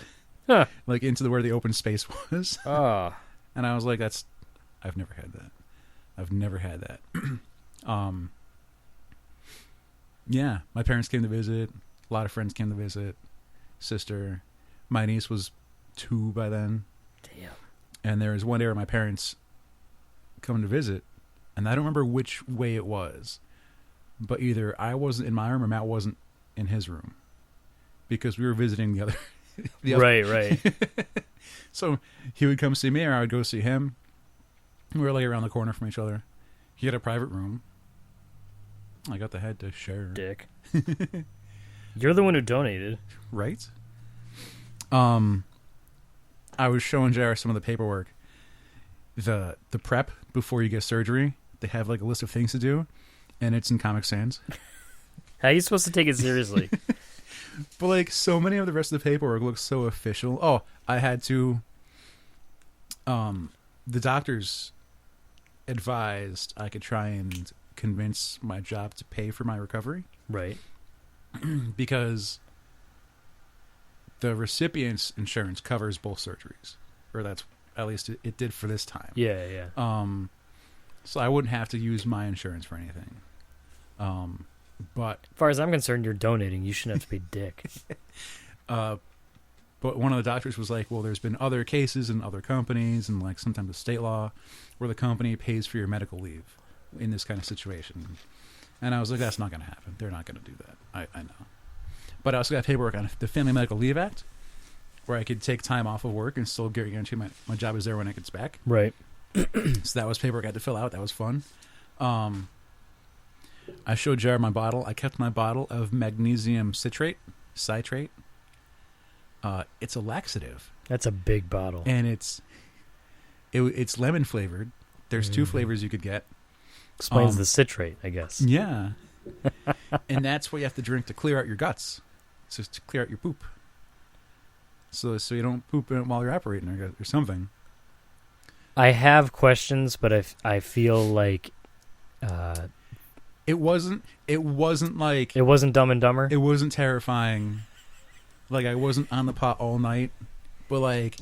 like into where the open space was. And I was like, I've never had that. Yeah, my parents came to visit. A lot of friends came to visit. Sister, my niece was 2 by then. Damn. And there was one day where my parents come to visit, and I don't remember which way it was, but either I wasn't in my room or Matt wasn't in his room because we were visiting the other. Right. So he would come see me, or I would go see him. We were like around the corner from each other. He had a private room. I got the head to share. Dick. You're the one who donated. Right? I was showing JR some of the paperwork. The prep before you get surgery, they have like a list of things to do, and it's in Comic Sans. How are you supposed to take it seriously? But like so many of the rest of the paperwork looks so official. Oh, I had to. The doctors advised I could try and convince my job to pay for my recovery. Right. Because the recipient's insurance covers both surgeries, or that's at least it did for this time. Yeah. So I wouldn't have to use my insurance for anything. But as far as I'm concerned, you're donating. You shouldn't have to pay dick. But one of the doctors was like, well, there's been other cases in other companies and like sometimes a state law where the company pays for your medical leave in this kind of situation. And I was like, that's not going to happen. They're not going to do that. I know. But I also got paperwork on the Family Medical Leave Act where I could take time off of work and still guarantee my job is there when it gets back. Right. So that was paperwork I had to fill out. That was fun. I showed Jared my bottle. I kept my bottle of magnesium citrate. It's a laxative. That's a big bottle. And it's lemon flavored. There's 2 flavors you could get. Explains the citrate, I guess. Yeah. And that's what you have to drink to clear out your guts. It's just to clear out your poop. So you don't poop in it while you're operating or something. I have questions, but I feel like it wasn't like it wasn't Dumb and Dumber. It wasn't terrifying. Like I wasn't on the pot all night, but like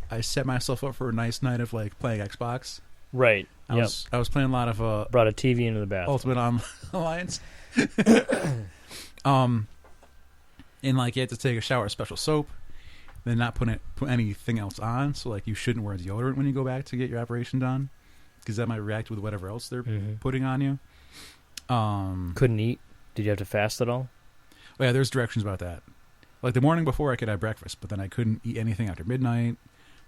I set myself up for a nice night of like playing Xbox. Right. I was playing a lot of brought a TV into the bathroom. Ultimate Alliance. And like you had to take a shower with special soap, then not put anything else on. So like you shouldn't wear deodorant when you go back to get your operation done, because that might react with whatever else they're putting on you. Couldn't eat. Did you have to fast at all? Oh yeah, there's directions about that. Like the morning before, I could have breakfast, but then I couldn't eat anything after midnight,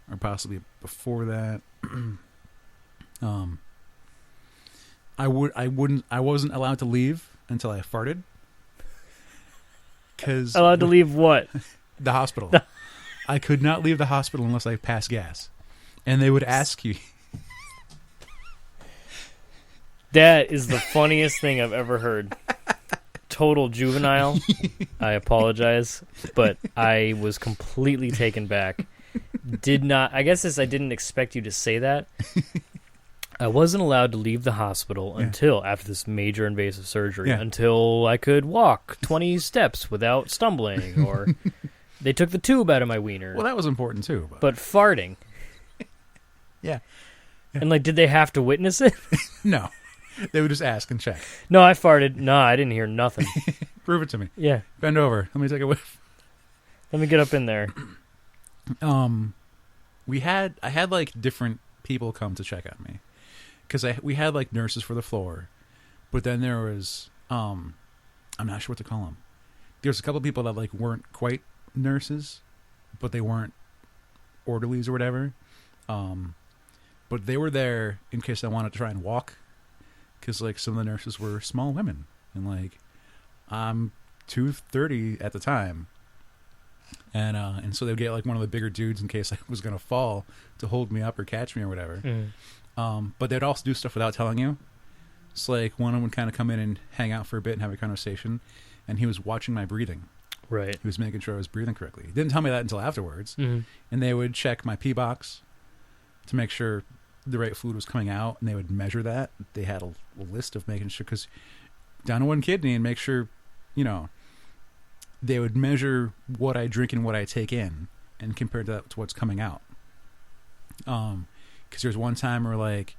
or possibly before that. I wasn't allowed to leave until I farted. Allowed to leave what? The hospital. I could not leave the hospital unless I passed gas, and they would ask you. That is the funniest thing I've ever heard. Total juvenile. I apologize, but I was completely taken back. I didn't expect you to say that. I wasn't allowed to leave the hospital until after this major invasive surgery, until I could walk 20 steps without stumbling or They took the tube out of my wiener. Well, that was important too. But farting. Yeah. And, like, did they have to witness it? No. They would just ask and check. No, I farted. No, I didn't hear nothing. Prove it to me. Yeah. Bend over. Let me take a whiff. Let me get up in there. I had like different people come to check on me because we had like nurses for the floor, but then there was I'm not sure what to call them. There's a couple of people that like weren't quite nurses, but they weren't orderlies or whatever. But they were there in case I wanted to try and walk, because like some of the nurses were small women, and like I'm 230 at the time. And so they'd get like one of the bigger dudes in case I was going to fall to hold me up or catch me or whatever. But they'd also do stuff without telling you. It's like one of them would kind of come in and hang out for a bit and have a conversation, and he was watching my breathing. Right. He was making sure I was breathing correctly. He didn't tell me that until afterwards. Mm-hmm. And they would check my pee box to make sure the right fluid was coming out, and they would measure that. They had a list of making sure, because down to one kidney, and make sure, you know, they would measure what I drink and what I take in and compare that to what's coming out. Because there's one time where, like,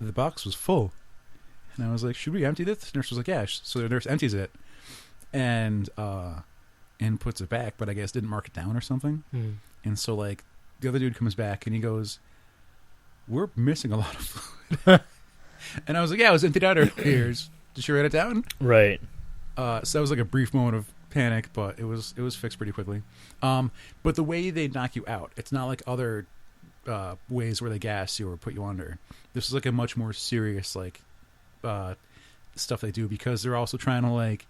the box was full. And I was like, should we empty this? The nurse was like, yeah. So the nurse empties it and puts it back, but I guess didn't mark it down or something. And so, like, the other dude comes back and he goes, we're missing a lot of fluid. And I was like, yeah, it was emptied out earlier. Did you write it down? Right. So that was like a brief moment of panic, but it was fixed pretty quickly. But the way they knock you out, it's not like other ways where they gas you or put you under. This is like a much more serious like stuff they do, because they're also trying to like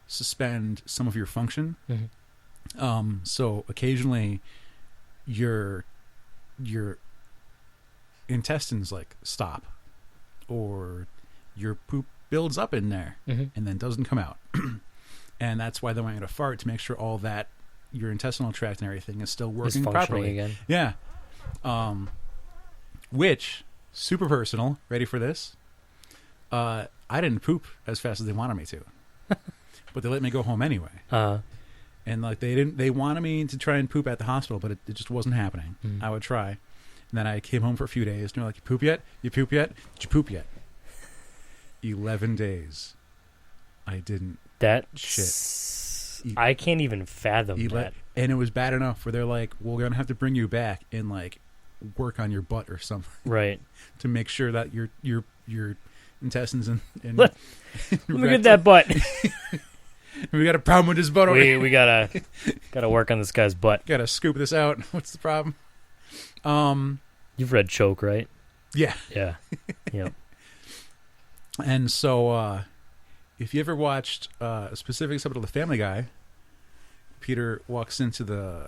suspend some of your function. Mm-hmm. So occasionally your intestines like stop, or your poop builds up in there and then doesn't come out. And that's why they want you to fart, to make sure all that, your intestinal tract and everything is still working properly. Again. Yeah. Which, super personal, ready for this? I didn't poop as fast as they wanted me to. But they let me go home anyway. And like they wanted me to try and poop at the hospital, but it just wasn't happening. I would try. And then I came home for a few days, and they're like, you poop yet? You poop yet? Did you poop yet? 11 days. I didn't. That shit. I can't even fathom that. And it was bad enough where they're like, well, we're going to have to bring you back and like work on your butt or something. Right. To make sure that your intestines and let me get that butt. We got a problem with his butt. We gotta work on this guy's butt. Gotta scoop this out. What's the problem? You've read Choke, right? Yeah. Yeah. Yep. And so, if you ever watched a specific episode of The Family Guy, Peter walks into the...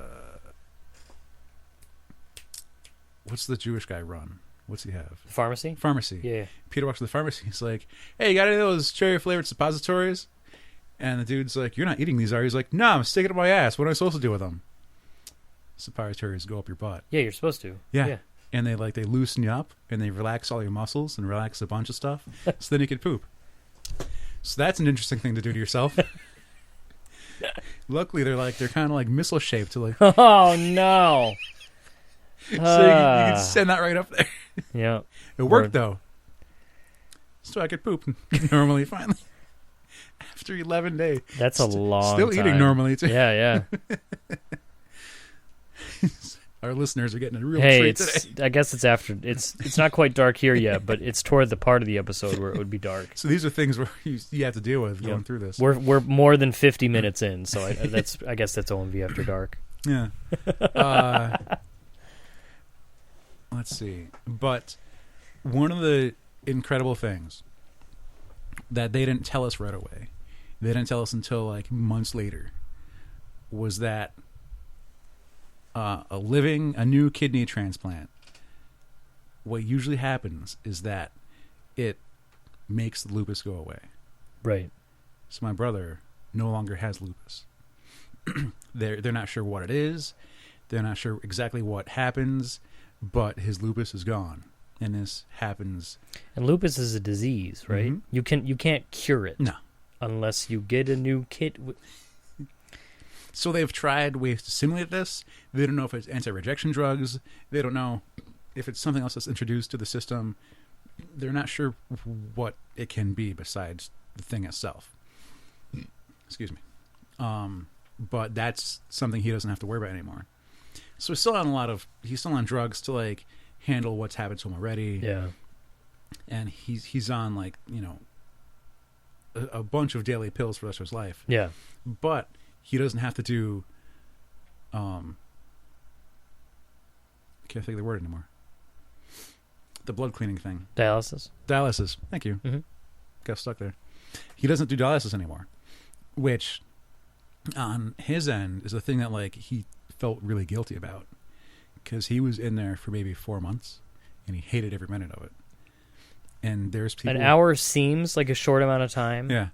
What's the Jewish guy run? What's he have? Pharmacy? Pharmacy. Yeah. Peter walks to the pharmacy. He's like, hey, you got any of those cherry-flavored suppositories? And the dude's like, you're not eating these, are you? He's like, no, I'm sticking it up my ass. What am I supposed to do with them? Suppositories go up your butt. Yeah, you're supposed to. Yeah. And they loosen you up, and they relax all your muscles and relax a bunch of stuff, so then you can poop. So that's an interesting thing to do to yourself. Luckily, they're kind of like missile shaped to like. Oh no! So you can send that right up there. Yeah, it worked though. So I could poop normally finally after 11 days. That's a long. Still time. Eating normally too. Yeah. Our listeners are getting a real treat today. I guess it's after. It's not quite dark here yet, but it's toward the part of the episode where it would be dark. So these are things where you have to deal with going through this. We're more than 50 minutes in, so I guess that's OMV After Dark. Yeah. Let's see. But one of the incredible things that they didn't tell us right away, they didn't tell us until like months later, was that a new kidney transplant, what usually happens is that it makes the lupus go away. Right. So my brother no longer has lupus. They're not sure what it is. They're not sure exactly what happens, but his lupus is gone, and this happens. And lupus is a disease, right? Mm-hmm. You can't cure it. No, unless you get a new kit. So they've tried ways to simulate this. They don't know if it's anti-rejection drugs. They don't know if it's something else that's introduced to the system. They're not sure what it can be besides the thing itself. Excuse me. But that's something he doesn't have to worry about anymore. So he's still on drugs to like handle what's happened to him already. Yeah. And he's on like, a bunch of daily pills for the rest of his life. Yeah. But he doesn't have to do I can't think of the word anymore. The blood cleaning thing. Dialysis. Thank you. Mm-hmm. Got stuck there. He doesn't do dialysis anymore, which on his end is a thing that like he felt really guilty about because he was in there for maybe 4 months and he hated every minute of it. And there's people. An hour seems like a short amount of time. Yeah.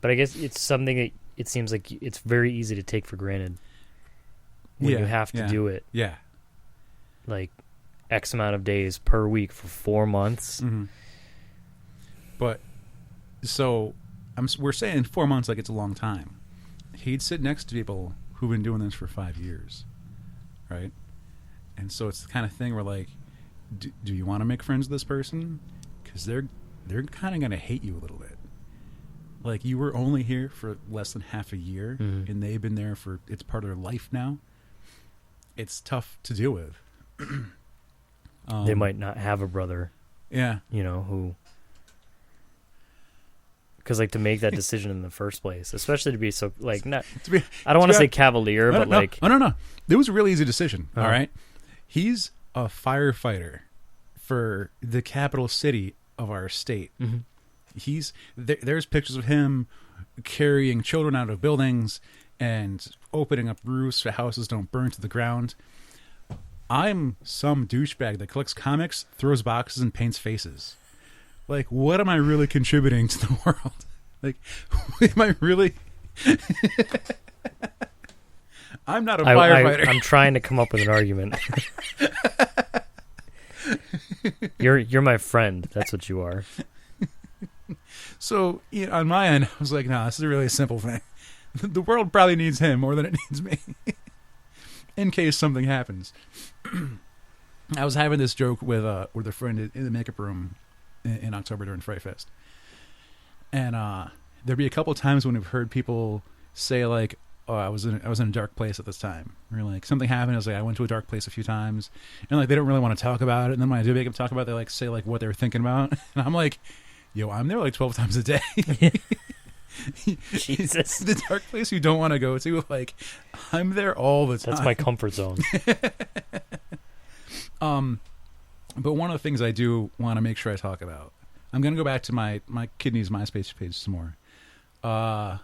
But I guess it's something that it seems like it's very easy to take for granted when you have to do it. Yeah. Like X amount of days per week for 4 months. Mm-hmm. But so we're saying 4 months like it's a long time. He'd sit next to people who've been doing this for 5 years, right? And so it's the kind of thing where like, do you want to make friends with this person? Because they're kind of going to hate you a little bit. Like you were only here for less than half a year, and they've been there for it's part of their life now. It's tough to deal with. They might not have a brother. Yeah. Who. Because, like, to make that decision in the first place, especially to be so, like, not. I don't want to say cavalier, but, like. No. It was a really easy decision, all right? He's a firefighter for the capital city of our state. Mm-hmm. There's pictures of him carrying children out of buildings and opening up roofs so houses don't burn to the ground. I'm some douchebag that collects comics, throws boxes, and paints faces. Like, what am I really contributing to the world? Like, am I really... I'm not a firefighter. I'm trying to come up with an argument. You're my friend. That's what you are. So, on my end, I was like, no, this is a really simple thing. The world probably needs him more than it needs me. In case something happens. I was having this joke with a friend in the makeup room in October during Fright Fest. And there'd be a couple of times when I've heard people say like, oh, I was in a dark place at this time. Or like something happened. I was like, I went to a dark place a few times. And like they don't really want to talk about it. And then when I do make them talk about it, they like say like what they were thinking about. And I'm like, yo, I'm there like 12 times a day. Jesus. The dark place you don't want to go to, like I'm there all the time. That's my comfort zone. But one of the things I do want to make sure I talk about, I'm going to go back to my Kidneys Myspace page some more. One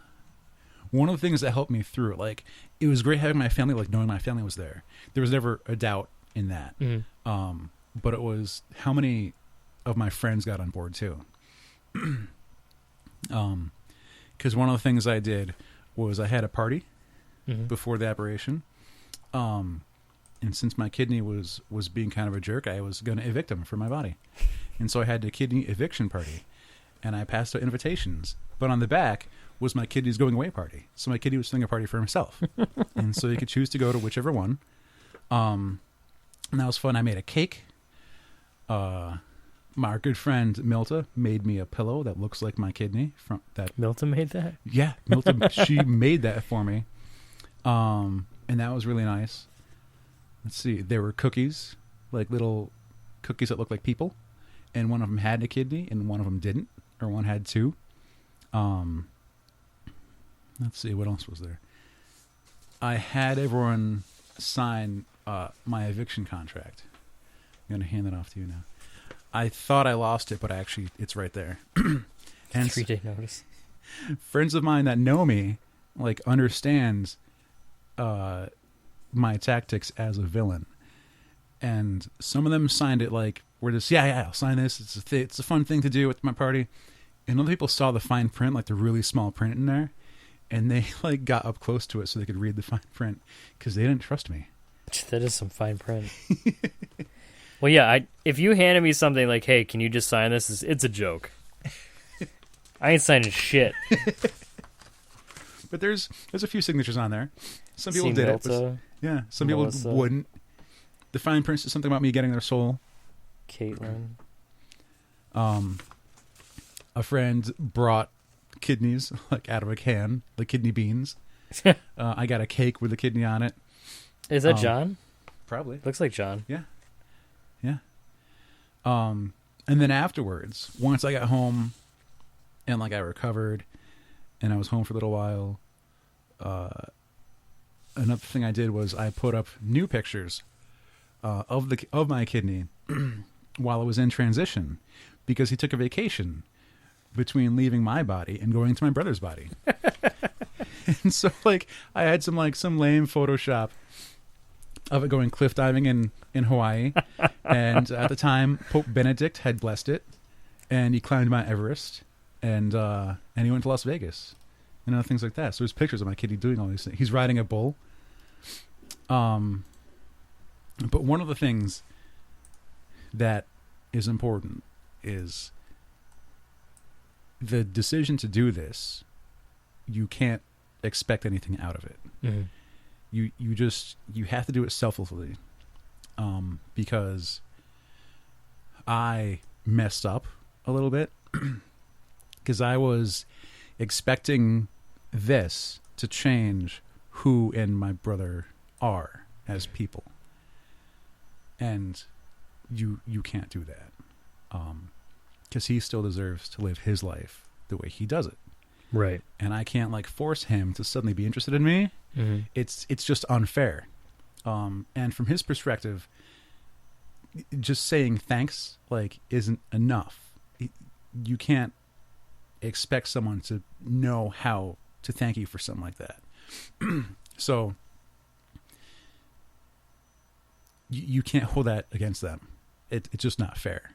of the things that helped me through it, like it was great having my family, like knowing my family was there. There was never a doubt in that. Mm-hmm. But it was how many of my friends got on board too. Because one of the things I did was I had a party before the operation. And since my kidney was being kind of a jerk, I was going to evict him from my body. And so I had a kidney eviction party. And I passed out invitations. But on the back was my kidney's going away party. So my kidney was throwing a party for himself. And so he could choose to go to whichever one. And that was fun. I made a cake. My good friend Milta made me a pillow that looks like my kidney. Milta made that? Yeah, Milta. She made that for me. And that was really nice. Let's see. There were cookies, like little cookies that looked like people, and one of them had a kidney, and one of them didn't, or one had two. Let's see. What else was there? I had everyone sign my eviction contract. I'm going to hand that off to you now. I thought I lost it, but it's right there. And 3-day notice. Friends of mine that know me, like, understands my tactics as a villain. And some of them signed it like, we're just, yeah, I'll sign this. It's a fun thing to do at my party. And other people saw the fine print, like the really small print in there, and they like got up close to it so they could read the fine print because they didn't trust me. That is some fine print. Well, yeah, if you handed me something like, hey, can you just sign this? It's a joke. I ain't signing shit. But there's a few signatures on there. Some people did it. But, yeah, some Melissa. people wouldn't. The fine print is something about me getting their soul. Caitlin. A friend brought kidneys, like out of a can, like kidney beans. I got a cake with a kidney on it. Is that John? Probably. Looks like John. Yeah. Yeah. And then afterwards, once I got home and like I recovered and I was home for a little while, another thing I did was I put up new pictures of my kidney while I was in transition, because he took a vacation between leaving my body and going to my brother's body. And so like I had some lame Photoshop of it going cliff diving in Hawaii. And at the time, Pope Benedict had blessed it, and he climbed Mount Everest, and he went to Las Vegas and other things like that. So there's pictures of my kidney doing all these things. He's riding a bull. But one of the things that is important is the decision to do this. You can't expect anything out of it. Mm-hmm. You have to do it selflessly, because I messed up a little bit because I was expecting this to change who and my brother are as people, and you can't do that, because he still deserves to live his life the way he does it. Right. And I can't like force him to suddenly be interested in me. Mm-hmm. It's just unfair. And from his perspective, just saying thanks like isn't enough. You can't expect someone to know how to thank you for something like that. So you can't hold that against them. It's just not fair.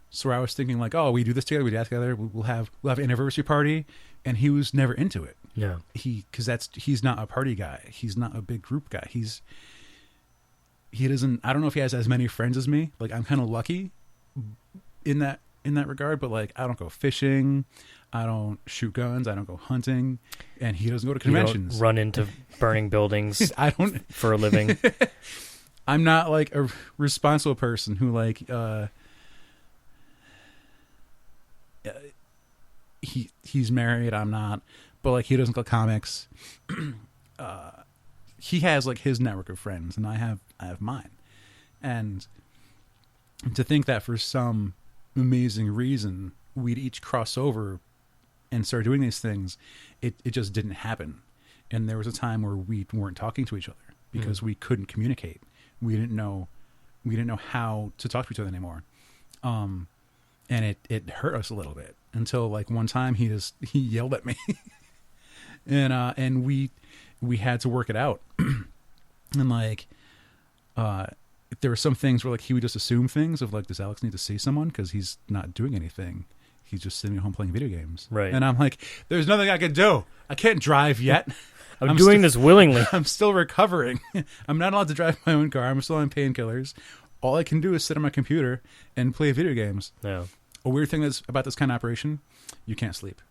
So I was thinking like, oh, we do this together, we do that together, we'll have an anniversary party, and he was never into it. Yeah. He's not a party guy. He's not a big group guy. He doesn't, I don't know if he has as many friends as me. Like I'm kind of lucky in that regard, but like I don't go fishing, I don't shoot guns, I don't go hunting, and he doesn't go to conventions. You don't run into burning buildings I don't for a living. I'm not like a responsible person who like he's married, I'm not, but like he doesn't go comics. He has like his network of friends, and I have mine. And to think that for some amazing reason we'd each cross over and start doing these things, it just didn't happen. And there was a time where we weren't talking to each other because we couldn't communicate. We didn't know how to talk to each other anymore. And it hurt us a little bit until like one time he yelled at me. and we had to work it out. And like there were some things where like he would just assume things of like, does Alex need to see someone because he's not doing anything, he's just sitting at home playing video games, right? And I'm like, there's nothing I can do, I can't drive yet. I'm doing this willingly. I'm still recovering. I'm not allowed to drive my own car, I'm still on painkillers. All I can do is sit on my computer and play video games. Yeah. A weird thing that's about this kind of operation, you can't sleep.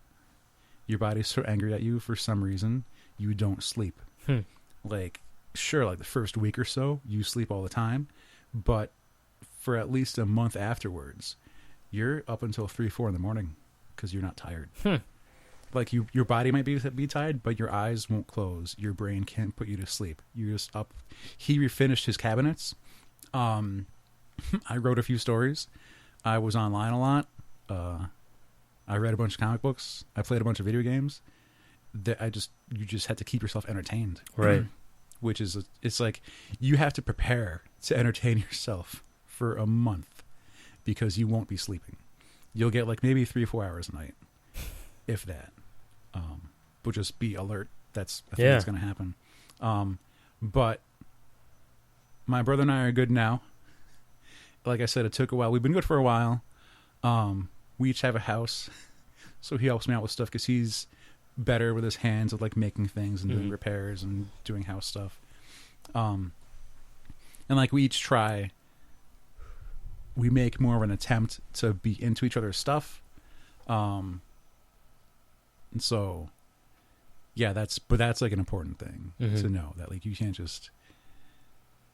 Your body's so angry at you for some reason, you don't sleep. Like, sure, like the first week or so, you sleep all the time, but for at least a month afterwards, you're up until 3-4 in the morning because you're not tired. Like your body might be tired, but your eyes won't close. Your brain can't put you to sleep. You're just up. He refinished his cabinets. I wrote a few stories. I was online a lot. I read a bunch of comic books. I played a bunch of video games. You just had to keep yourself entertained, right? Which is it's like you have to prepare to entertain yourself for a month because you won't be sleeping. You'll get like maybe 3 or 4 hours a night, if that. But just be alert. I think that's going to happen. But my brother and I are good now. Like I said, it took a while. We've been good for a while. We each have a house, so he helps me out with stuff because he's better with his hands at like making things and doing repairs and doing house stuff. And like we each we make more of an attempt to be into each other's stuff. And so Yeah, that's like an important thing to know, that like you can't just,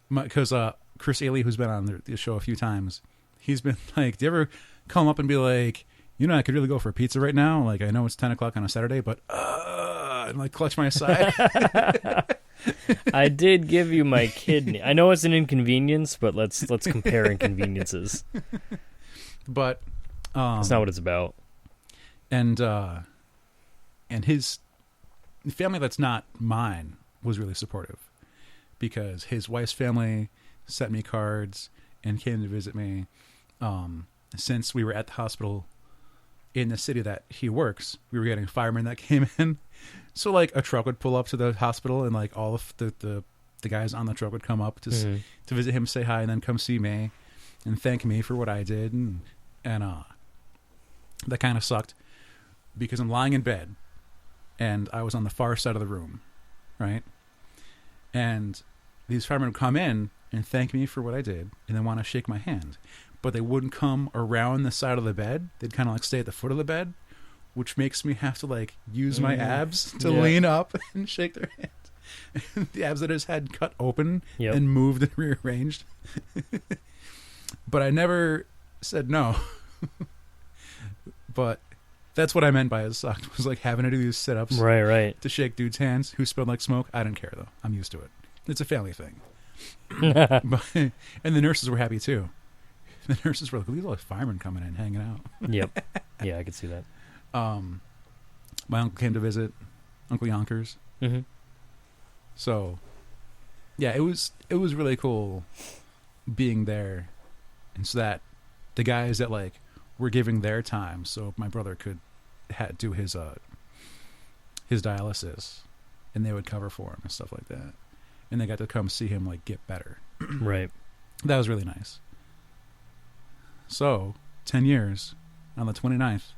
because Chris Ailey, who's been on the show a few times, he's been like, do you ever call him up and be like, I could really go for a pizza right now, like I know it's 10 o'clock on a Saturday, but and like clutch my side. I did give you my kidney. I know it's an inconvenience, but let's compare inconveniences. But that's not what it's about. And his family that's not mine was really supportive, because his wife's family sent me cards and came to visit me. Since we were at the hospital in the city that he works, we were getting firemen that came in. So like a truck would pull up to the hospital, and like all of the guys on the truck would come up to visit him, say hi, and then come see me and thank me for what I did. And that kind of sucked, because I'm lying in bed and I was on the far side of the room, right? And these firemen would come in and thank me for what I did and then want to shake my hand, but they wouldn't come around the side of the bed. They'd kind of like stay at the foot of the bed, which makes me have to like use my abs to lean up and shake their hand. And the abs that I just had cut open and moved and rearranged. But I never said no. But that's what I meant by it sucked, was like having to do these sit-ups right to shake dudes' hands who smelled like smoke. I didn't care, though. I'm used to it. It's a family thing. And the nurses were happy, too. The nurses were like, these are like firemen coming in, hanging out. Yep. Yeah, I could see that. My uncle came to visit, Uncle Yonkers. Mm-hmm. So, yeah, it was really cool being there, and so that the guys that like were giving their time, so my brother could do his dialysis, and they would cover for him and stuff like that, and they got to come see him like get better. Right. That was really nice. So 10 years on the 29th,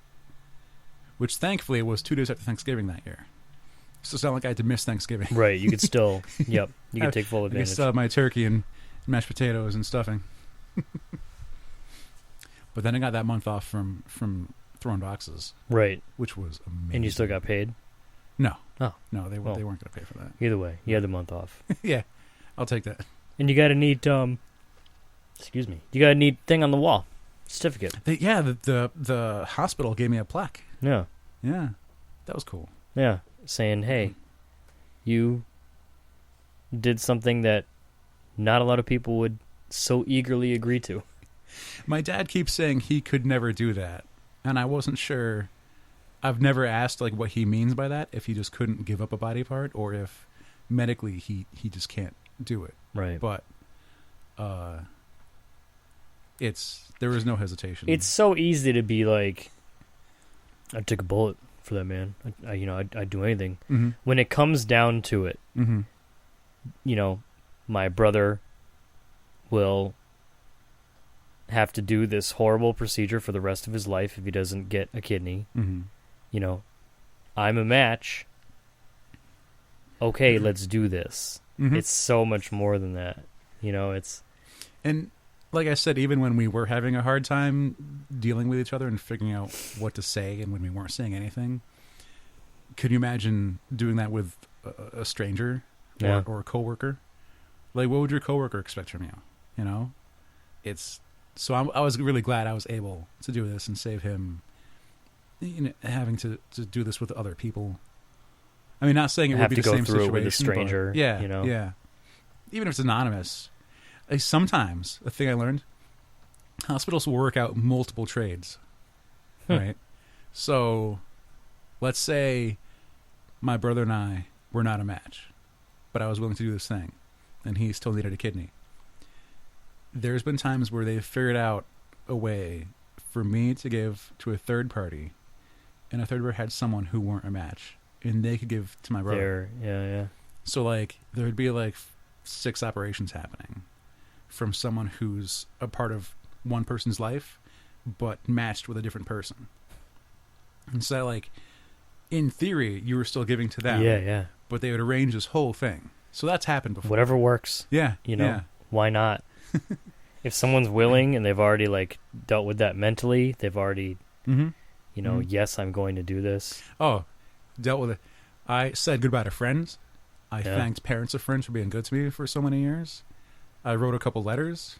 which thankfully was 2 days after Thanksgiving that year. So it's not like I had to miss Thanksgiving. Right. You could still, you could take full advantage. I could still have my turkey and mashed potatoes and stuffing. But then I got that month off from throwing boxes. Right. Which was amazing. And you still got paid? No. Oh. No, they weren't going to pay for that. Either way, you had the month off. Yeah. I'll take that. And you got a neat, you got a neat thing on the wall. Certificate. The hospital gave me a plaque. Yeah. Yeah. That was cool. Yeah. Saying, hey, you did something that not a lot of people would so eagerly agree to. My dad keeps saying he could never do that, and I wasn't sure. I've never asked like what he means by that, if he just couldn't give up a body part, or if medically he just can't do it. Right. But there was no hesitation. It's so easy to be like, I'd take a bullet for that man. I'd do anything. Mm-hmm. When it comes down to it, my brother will have to do this horrible procedure for the rest of his life if he doesn't get a kidney. Mm-hmm. I'm a match. Okay, let's do this. Mm-hmm. It's so much more than that. And like I said, even when we were having a hard time dealing with each other and figuring out what to say, and when we weren't saying anything, could you imagine doing that with a stranger or a coworker? Like, what would your coworker expect from you? So I was really glad I was able to do this and save him having to do this with other people. I mean, not saying it would be the same situation. Have to go through it with a stranger. Yeah. Even if it's anonymous. Sometimes, a thing I learned, hospitals will work out multiple trades, right? So, let's say my brother and I were not a match, but I was willing to do this thing, and he still needed a kidney. There's been times where they've figured out a way for me to give to a third party, and a third party had someone who weren't a match, and they could give to my brother. Yeah. So, like, there would be, like, 6 operations happening from someone who's a part of one person's life, but matched with a different person. And so, like, in theory, you were still giving to them. Yeah. But they would arrange this whole thing. So that's happened before. Whatever works. Yeah. Why not? If someone's willing and they've already, like, dealt with that mentally, they've already, yes, I'm going to do this. Oh, dealt with it. I said goodbye to friends. I Yeah. thanked parents of friends for being good to me for so many years. I wrote a couple letters.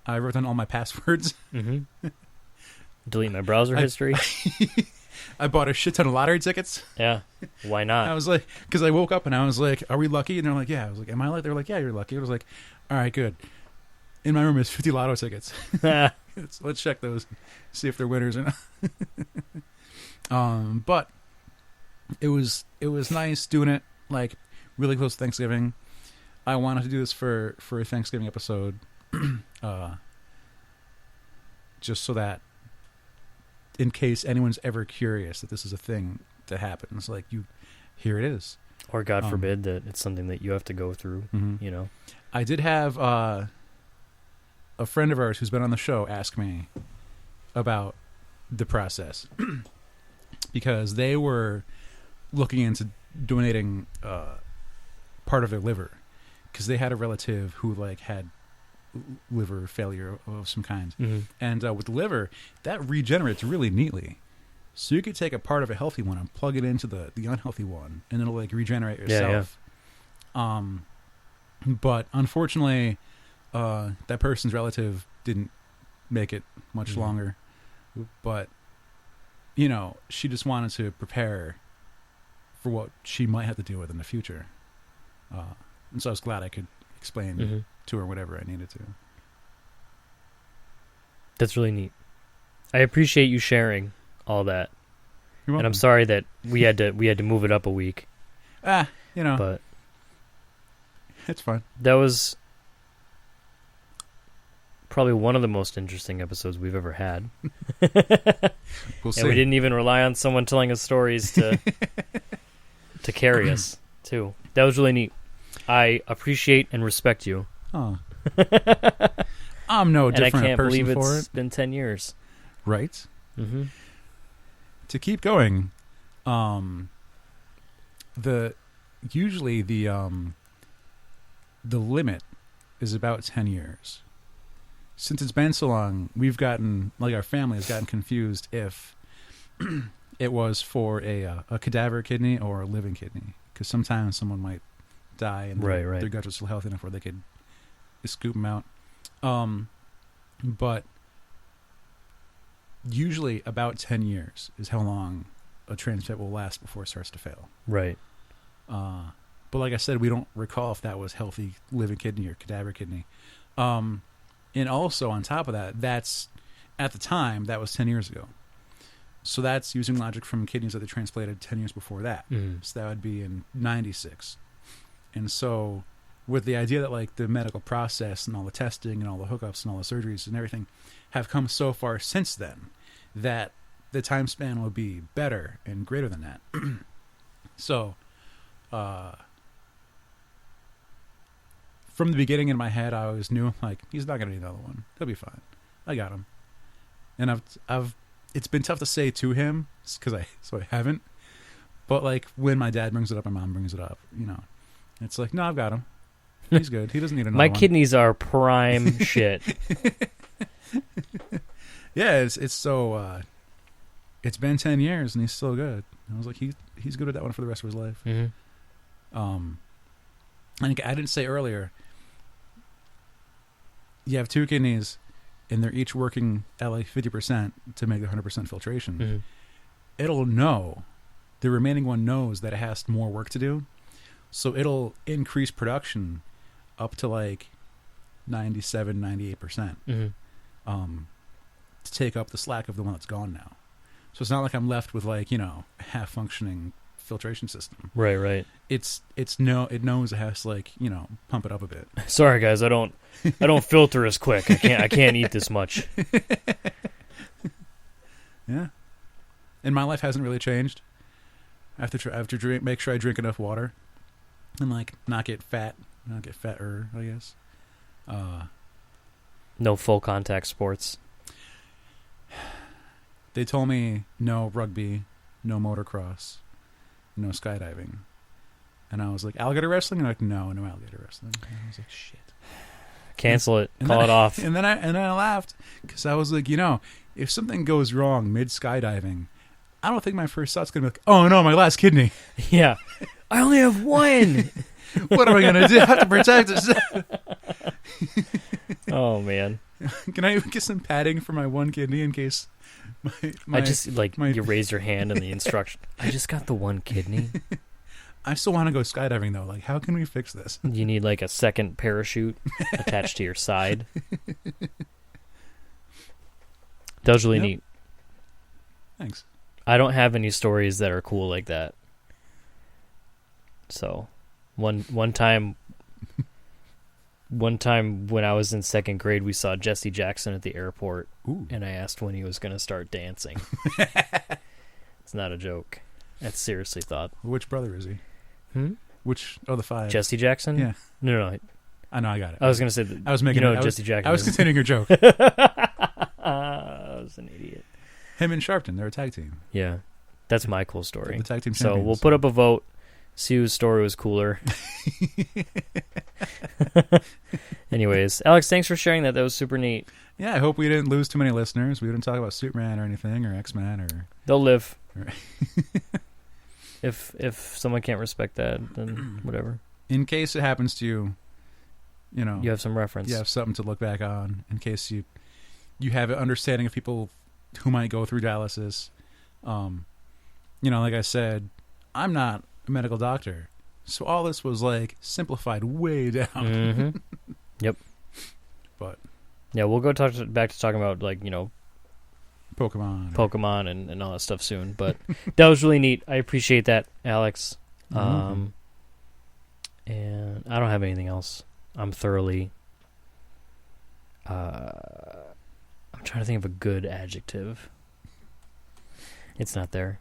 I wrote down all my passwords. Mm-hmm. Delete my browser history. I bought a shit ton of lottery tickets. Yeah. Why not? I was like, because I woke up and I was like, "Are we lucky?" And they're like, "Yeah." I was like, "Am I lucky?" They're like, "Yeah, you're lucky." I was like, "All right, good." In my room is 50 lotto tickets. Let's check those, see if they're winners or not. But it was nice doing it like really close to Thanksgiving. I wanted to do this for a Thanksgiving episode, just so that in case anyone's ever curious that this is a thing that happens, like here it is. Or God forbid that it's something that you have to go through. You know, I did have a friend of ours who's been on the show ask me about the process because they were looking into donating part of their liver because they had a relative who like had liver failure of some kind. And with the liver, that regenerates really neatly. So you could take a part of a healthy one and plug it into the unhealthy one, and it'll like regenerate yourself. Yeah. But unfortunately, that person's relative didn't make it much longer. But you know, she just wanted to prepare for what she might have to deal with in the future. And so I was glad I could explain to her whatever I needed to. That's really neat. I appreciate you sharing all that. You're welcome. And I'm sorry that we had to move it up a week. You know, But it's fine. that was probably one of the most interesting episodes we've ever had. We'll see. And we didn't even rely on someone telling us stories to to carry us, too. That was really neat. I appreciate and respect you. Oh. I'm no And I different can't person believe for it's it. been 10 years. Right? Mm-hmm. To keep going, usually the limit is about 10 years. Since it's been so long, we've gotten, like our family has gotten confused if it was for a cadaver kidney or a living kidney. Because sometimes someone might die and their guts are still healthy enough where they could scoop them out. But usually about 10 years is how long a transplant will last before it starts to fail. Right. But like I said, we don't recall if that was healthy living kidney or cadaver kidney. And also on top of that, that's at the time that was 10 years ago. So that's using logic from kidneys that they transplanted 10 years before that. So that would be in 96. And so with the idea that like the medical process and all the testing and all the hookups and all the surgeries and everything have come so far since then that the time span will be better and greater than that. So from the beginning in my head, I always knew like he's not going to need another one. He'll be fine. I got him. And it's been tough to say to him so I haven't. But like when my dad brings it up, my mom brings it up, you know, it's like, no, I've got him. He's good. He doesn't need another My one. kidneys are prime shit. Yeah, it's so. It's been 10 years and he's still good. I was like, he's good at that one for the rest of his life. I think I didn't say earlier. You have two kidneys, and they're each working at like 50% to make the 100% filtration. It'll know. The remaining one knows that it has more work to do, so it'll increase production up to like 97, 98%. To take up the slack of the one that's gone now. So it's not like I'm left with like, you know, a half functioning filtration system. Right. It knows it has to like, you know, pump it up a bit. Sorry guys, I don't filter as quick. I can't eat this much. Yeah. And my life hasn't really changed. I have to make sure I drink enough water and like not get fatter, I guess. No full contact sports. They told me no rugby, no motocross, no skydiving. And I was like, alligator wrestling? And they're like, no alligator wrestling. And I was like, shit. Cancel it. Call it off. And then I laughed because I was like, you know, if something goes wrong mid skydiving, I don't think my first thought's gonna be like, oh no, my last kidney. Yeah. I only have one. What am I gonna do? I have to protect it. Oh man. Can I get some padding for my one kidney in case I just you raise your hand in the instruction. I just got the one kidney. I still want to go skydiving though. Like, how can we fix this? You need like a second parachute attached to your side. That was really neat. Thanks. I don't have any stories that are cool like that. So, one time when I was in second grade, we saw Jesse Jackson at the airport, and I asked when he was going to start dancing. It's not a joke. That's seriously thought. Which brother is he? Which of the 5? Jesse Jackson? Yeah. No. I know. I got it. I was going to say that. I was making. Jesse Jackson. I was continuing your joke. I was an idiot. Him and Sharpton, they're a tag team. Yeah, that's my cool story. The tag team so champions. we'll put up a vote. See whose story was cooler. Anyways, Alex, thanks for sharing that. That was super neat. Yeah, I hope we didn't lose too many listeners. We didn't talk about Superman or anything, or X-Men, or... They'll live. If someone can't respect that, then whatever. In case it happens to you, you know... You have some reference. You have something to look back on, in case you have an understanding of people who might go through dialysis. Like I said, I'm not a medical doctor, so all this was like simplified way down. Mm-hmm. Yep. But yeah, we'll go back to talking about Pokemon and all that stuff soon. But that was really neat. I appreciate that, Alex. And I don't have anything else. I'm thoroughly. I'm trying to think of a good adjective. It's not there.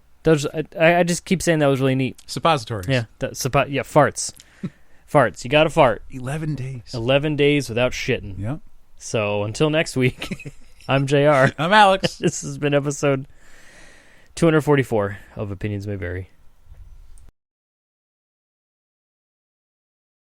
I just keep saying that was really neat. Suppositories. Yeah, farts. Farts. You got to fart. 11 days. 11 days without shitting. Yep. So until next week, I'm JR. I'm Alex. This has been episode 244 of Opinions May Vary.